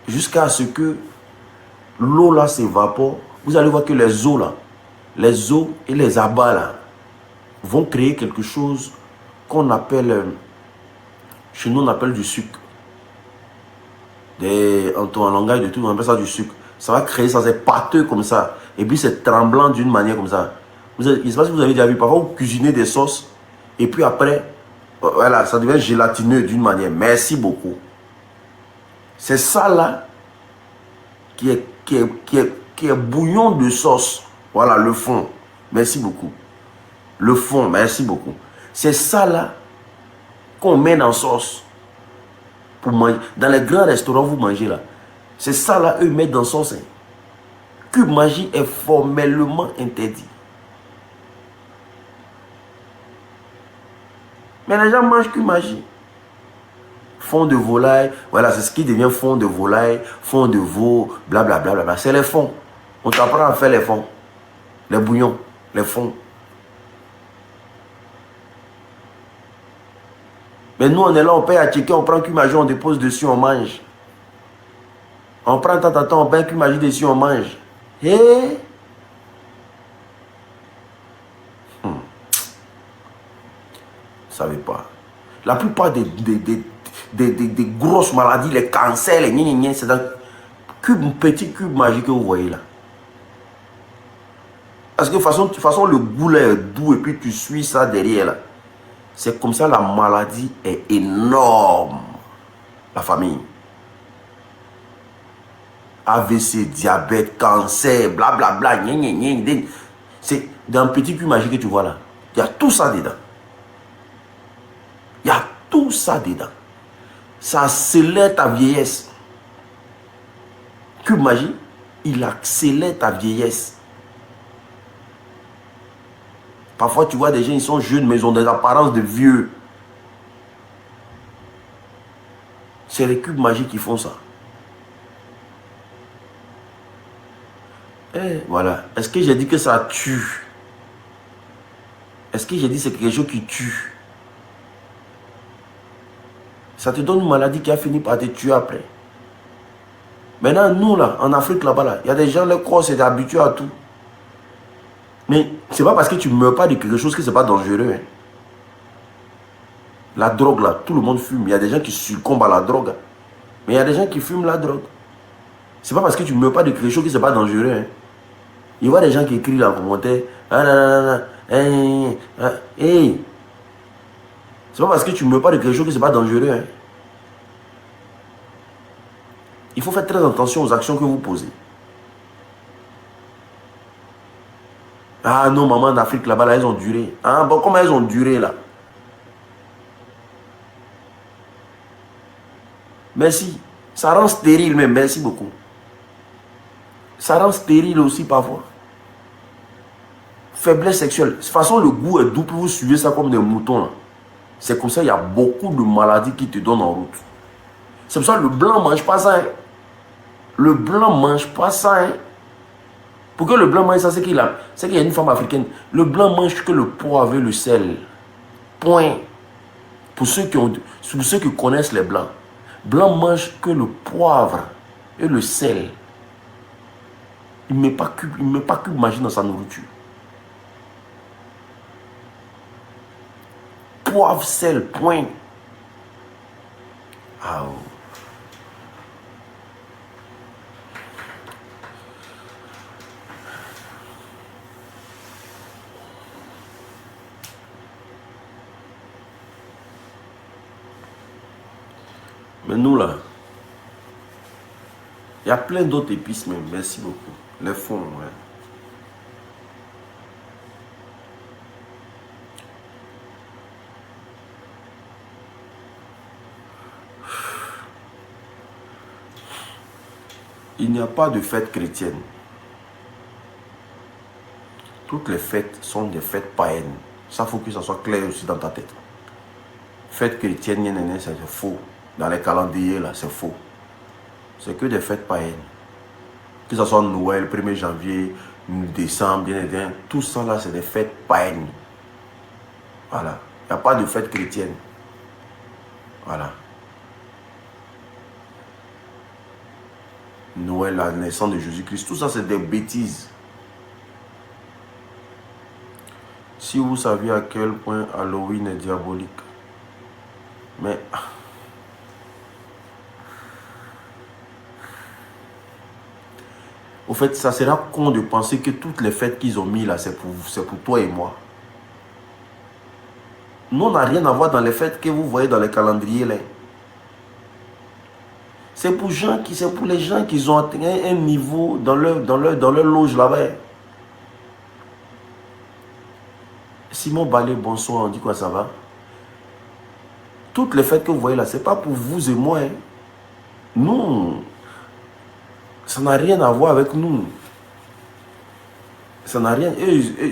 Jusqu'à ce que l'eau là s'évapore. Vous allez voir que les os là, les os et les abats là, vont créer quelque chose qu'on appelle, chez nous on appelle du sucre. En langage de tout, on appelle ça du sucre. Ça va créer ça, c'est pâteux comme ça. Et puis c'est tremblant d'une manière comme ça. Je ne sais pas si vous avez déjà vu, parfois vous cuisinez des sauces. Et puis après, voilà, ça devient gélatineux d'une manière. Merci beaucoup. C'est ça là qui est bouillon de sauce. Voilà le fond. Merci beaucoup. Le fond, merci beaucoup. C'est ça là qu'on met dans sauce. Pour manger. Dans les grands restaurants, vous mangez là. C'est ça là, eux mettent dans sauce. Hein. Cube magie est formellement interdit. Mais les gens mangent que magie. Fond de volaille, voilà, c'est ce qui devient fond de volaille, fond de veau, blablabla. Bla, bla, bla. C'est les fonds. On t'apprend à faire les fonds. Les bouillons, les fonds. Mais nous, on est là, on paye à checker, on prend qu'une magie, on dépose dessus, on mange. On prend tant, on paye qu'une magie dessus, on mange. Hé! Vous savez pas. La plupart des grosses maladies, les cancers, les gna, c'est dans cube, petit cube magique que vous voyez là. Parce que de toute façon, le goût là est doux et puis tu suis ça derrière là. C'est comme ça la maladie est énorme. La famille. AVC, diabète, cancer, blablabla, c'est dans un petit cube magique que tu vois là. Il y a tout ça dedans. Il y a tout ça dedans. Ça accélère ta vieillesse. Cube magique, il accélère ta vieillesse. Parfois, tu vois des gens, ils sont jeunes, mais ils ont des apparences de vieux. C'est les cubes magiques qui font ça. Et voilà. Est-ce que j'ai dit que ça tue? Est-ce que j'ai dit que c'est quelque chose qui tue? Ça te donne une maladie qui a fini par te tuer après. Maintenant, nous, là, en Afrique, là-bas, là, il y a des gens, leur corps s'est habitué à tout. Mais c'est pas parce que tu ne meurs pas de quelque chose que c'est pas dangereux. Hein. La drogue, là, tout le monde fume. Il y a des gens qui succombent à la drogue. Mais il y a des gens qui fument la drogue. C'est pas parce que tu ne meurs pas de quelque chose que c'est pas dangereux. Hein. Il y a des gens qui écrivent dans les commentaires. Ah, nanana, hey. C'est pas parce que tu ne meurs pas de quelque chose que c'est pas dangereux. Hein. Il faut faire très attention aux actions que vous posez. Ah non, maman, en Afrique, là-bas, là, elles ont duré. Ah bon, comment elles ont duré, là? Merci. Ça rend stérile, mais merci beaucoup. Ça rend stérile aussi, parfois. Faiblesse sexuelle. De toute façon, le goût est doux, puis vous suivez ça comme des moutons, là. C'est comme ça, il y a beaucoup de maladies qui te donnent en route. C'est pour ça que le blanc ne mange pas ça. Hein. Le blanc ne mange pas ça. Hein. Pour que le blanc mange ça, c'est qu'il y a une femme africaine. Le blanc mange que le poivre et le sel. Point. Pour ceux qui connaissent les blancs. Blanc mange que le poivre et le sel. Il ne met pas cube magie dans sa nourriture. Poivre, sel, point. Ah oh. Mais nous là, il y a plein d'autres épices même. Merci beaucoup. Les fonds, ouais. Il n'y a pas de fête chrétienne. Toutes les fêtes sont des fêtes païennes. Ça, faut que ça soit clair aussi dans ta tête. Fête chrétienne, c'est faux. Dans les calendriers, là, c'est faux. C'est que des fêtes païennes. Que ce soit Noël, 1er janvier, décembre, bien, tout ça là, c'est des fêtes païennes. Voilà. Il n'y a pas de fête chrétienne. Voilà. Noël, la naissance de Jésus-Christ, tout ça, c'est des bêtises. Si vous saviez à quel point Halloween est diabolique. Mais... Au fait, ça sera con de penser que toutes les fêtes qu'ils ont mis là, c'est pour toi et moi. Nous, on n'a rien à voir dans les fêtes que vous voyez dans les calendriers là. C'est pour les gens qui ont atteint un niveau dans leur loge là-bas. Simon Balé, bonsoir, on dit quoi, ça va? Toutes les fêtes que vous voyez là, c'est pas pour vous et moi. Hein. Nous, ça n'a rien à voir avec nous. Ça n'a rien.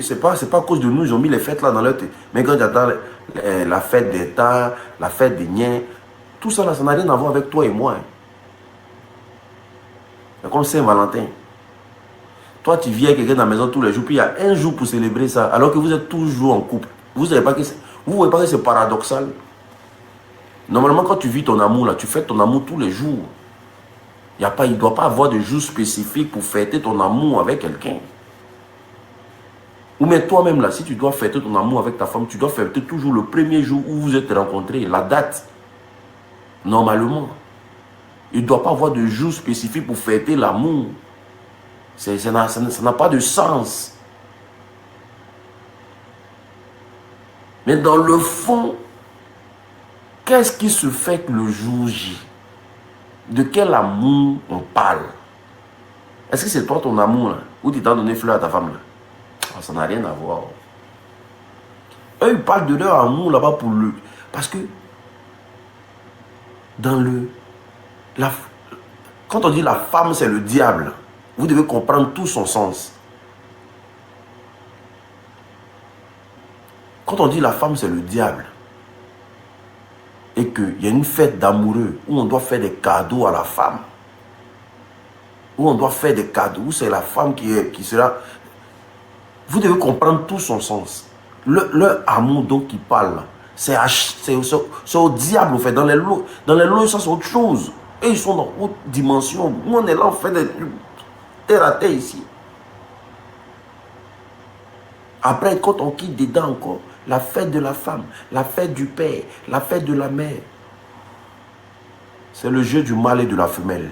C'est pas à cause de nous, ils ont mis les fêtes là dans leur tête. Mais quand j'attends la fête des tas, la fête des niens, tout ça là, ça n'a rien à voir avec toi et moi. Hein. C'est comme Saint-Valentin. Toi, tu viens quelqu'un dans la maison tous les jours, puis il y a un jour pour célébrer ça, alors que vous êtes toujours en couple. Vous ne voyez pas que c'est paradoxal. Normalement, quand tu vis ton amour là, tu fêtes ton amour tous les jours. Il ne doit pas avoir de jour spécifique pour fêter ton amour avec quelqu'un. Ou même toi-même là, si tu dois fêter ton amour avec ta femme, tu dois fêter toujours le premier jour où vous êtes rencontrés, la date. Normalement. Il ne doit pas avoir de jour spécifique pour fêter l'amour. Ça n'a pas de sens. Mais dans le fond, qu'est-ce qui se fait que le jour J? De quel amour on parle? Est-ce que c'est toi ton amour là? Ou tu t'as donné fleur à ta femme là? Oh, ça n'a rien à voir. Eux, ils parlent de leur amour là-bas pour le... Parce que dans le... Quand on dit la femme c'est le diable, vous devez comprendre tout son sens. Quand on dit la femme c'est le diable, et qu'il y a une fête d'amoureux où on doit faire des cadeaux à la femme, où on doit faire des cadeaux, où c'est la femme qui sera... Vous devez comprendre tout son sens. Leur amour dont ils parlent, c'est au diable, en fait. Dans les lois, ça c'est autre chose. Et ils sont dans haute dimension. Nous, on est là, on fait des trucs terre à terre ici. Après, quand on quitte dedans encore, la fête de la femme, la fête du père, la fête de la mère. C'est le jeu du mâle et de la femelle.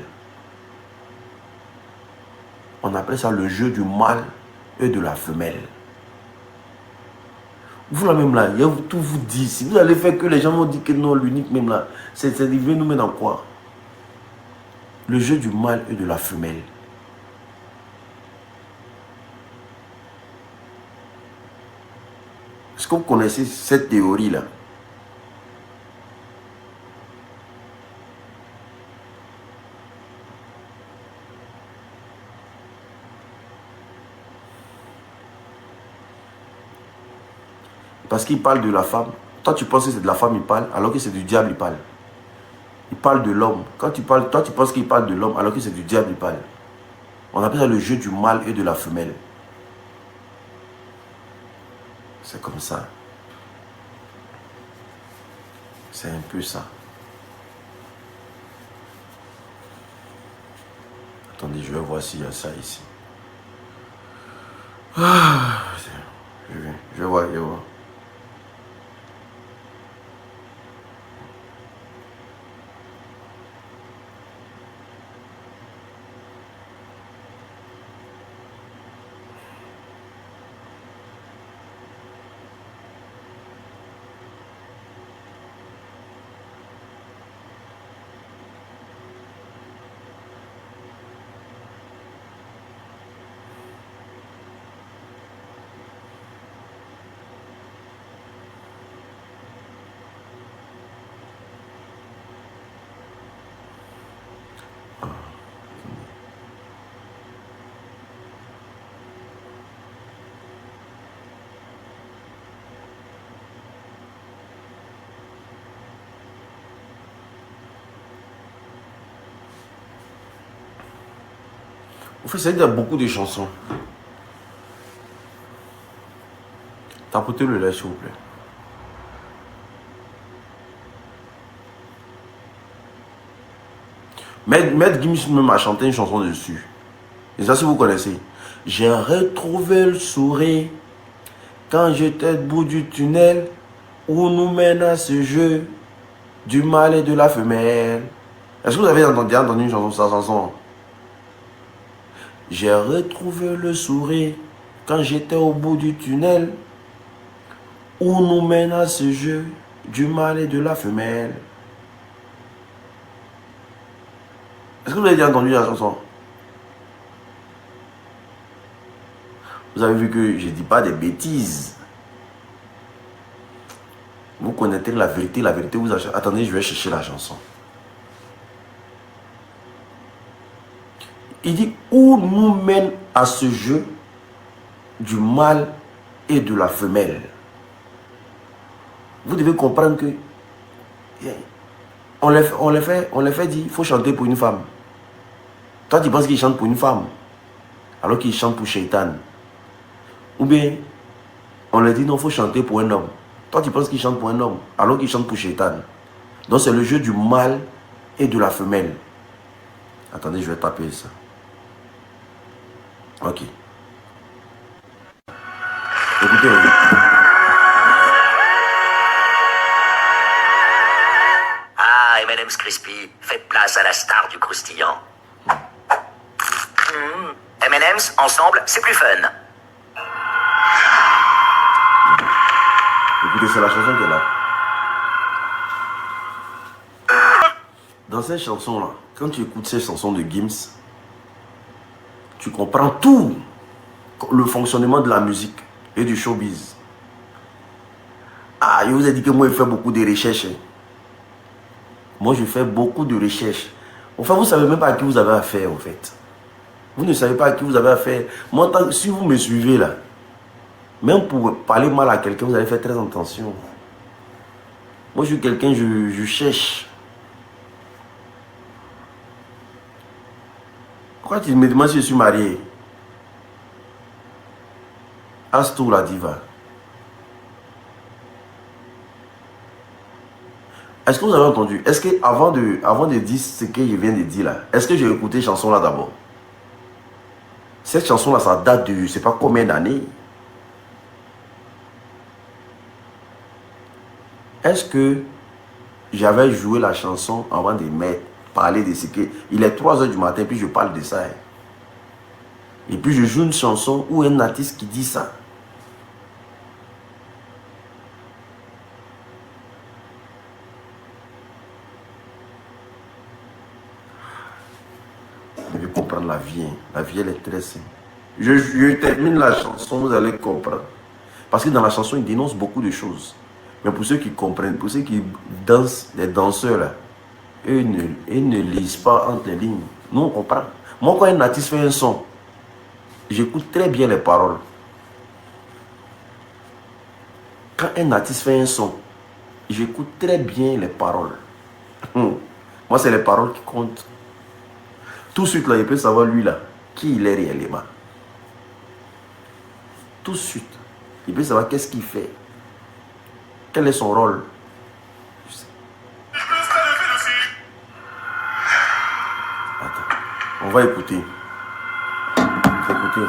On appelle ça le jeu du mâle et de la femelle. Vous là même là, il y a tout vous dit. Si vous allez faire que les gens vont dire que non, l'unique même là, c'est devenu nous mettre dans quoi? Le jeu du mâle et de la femelle. Est-ce que vous connaissez cette théorie-là? Parce qu'il parle de la femme. Toi, tu penses que c'est de la femme il parle, alors que c'est du diable il parle. Il parle de l'homme. Quand tu parles, toi, tu penses qu'il parle de l'homme, alors que c'est du diable il parle. On appelle ça le jeu du mâle et de la femelle. C'est comme ça. C'est un peu ça. Attendez, je vais voir s'il y a ça ici. Ah, je vais voir, je vais voir. En fait, il y a beaucoup de chansons. Tapotez le lait, s'il vous plaît. Maître Gims même a chanté une chanson dessus. Et ça, si vous connaissez. J'ai retrouvé le sourire quand j'étais au bout du tunnel où nous mène à ce jeu du mâle et de la femelle. Est-ce que vous avez entendu une chanson, sa chanson? J'ai retrouvé le sourire quand j'étais au bout du tunnel où nous mène à ce jeu du mâle et de la femelle. Est-ce que vous avez déjà entendu la chanson? Vous avez vu que je ne dis pas des bêtises. Vous connaîtrez la vérité vous achetez. Attendez, je vais chercher la chanson. Il dit, où nous mène à ce jeu du mâle et de la femelle. Vous devez comprendre que on les fait dire, il faut chanter pour une femme. Toi, tu penses qu'il chante pour une femme, alors qu'il chante pour Shaitan. Ou bien, on leur dit non, il faut chanter pour un homme. Toi, tu penses qu'il chante pour un homme, alors qu'il chante pour Shaitan. Donc, c'est le jeu du mâle et de la femelle. Attendez, je vais taper ça. Ok. Écoutez. Ah, M&M's Crispy, faites place à la star du croustillant. M&M's, ensemble, c'est plus fun. Écoutez, c'est la chanson qui est là. Dans ces chansons-là, quand tu écoutes ces chansons de Gims, tu comprends tout le fonctionnement de la musique et du showbiz. Ah, je vous ai dit que moi, je fais beaucoup de recherches. Moi, je fais beaucoup de recherches. Enfin, vous ne savez même pas à qui vous avez affaire, en fait. Vous ne savez pas à qui vous avez affaire. Moi, si vous me suivez là, même pour parler mal à quelqu'un, vous allez faire très attention. Moi, je suis quelqu'un, je cherche. Pourquoi tu me demandes si je suis marié? Astou la diva. Est-ce que vous avez entendu? Est-ce que avant de dire ce que je viens de dire là, est-ce que j'ai écouté cette chanson là d'abord? Cette chanson là, ça date de je ne sais pas combien d'années. Est-ce que j'avais joué la chanson avant de parler de ce que... Il est 3 h du matin, puis je parle de ça. Et puis je joue une chanson ou un artiste qui dit ça. Vous devez comprendre la vie. La vie, elle est très simple. Je termine la chanson, vous allez comprendre. Parce que dans la chanson, il dénonce beaucoup de choses. Mais pour ceux qui comprennent, pour ceux qui dansent, les danseurs là, eux ne lisent pas entre les lignes. Nous, on comprend. Moi, quand un artiste fait un son, j'écoute très bien les paroles. Quand un artiste fait un son, j'écoute très bien les paroles. Moi, c'est les paroles qui comptent. Tout de suite, là, il peut savoir, lui, là, qui il est réellement. Tout de suite. Il peut savoir qu'est-ce qu'il fait. Quel est son rôle. Attends. On va écouter. Écoutez.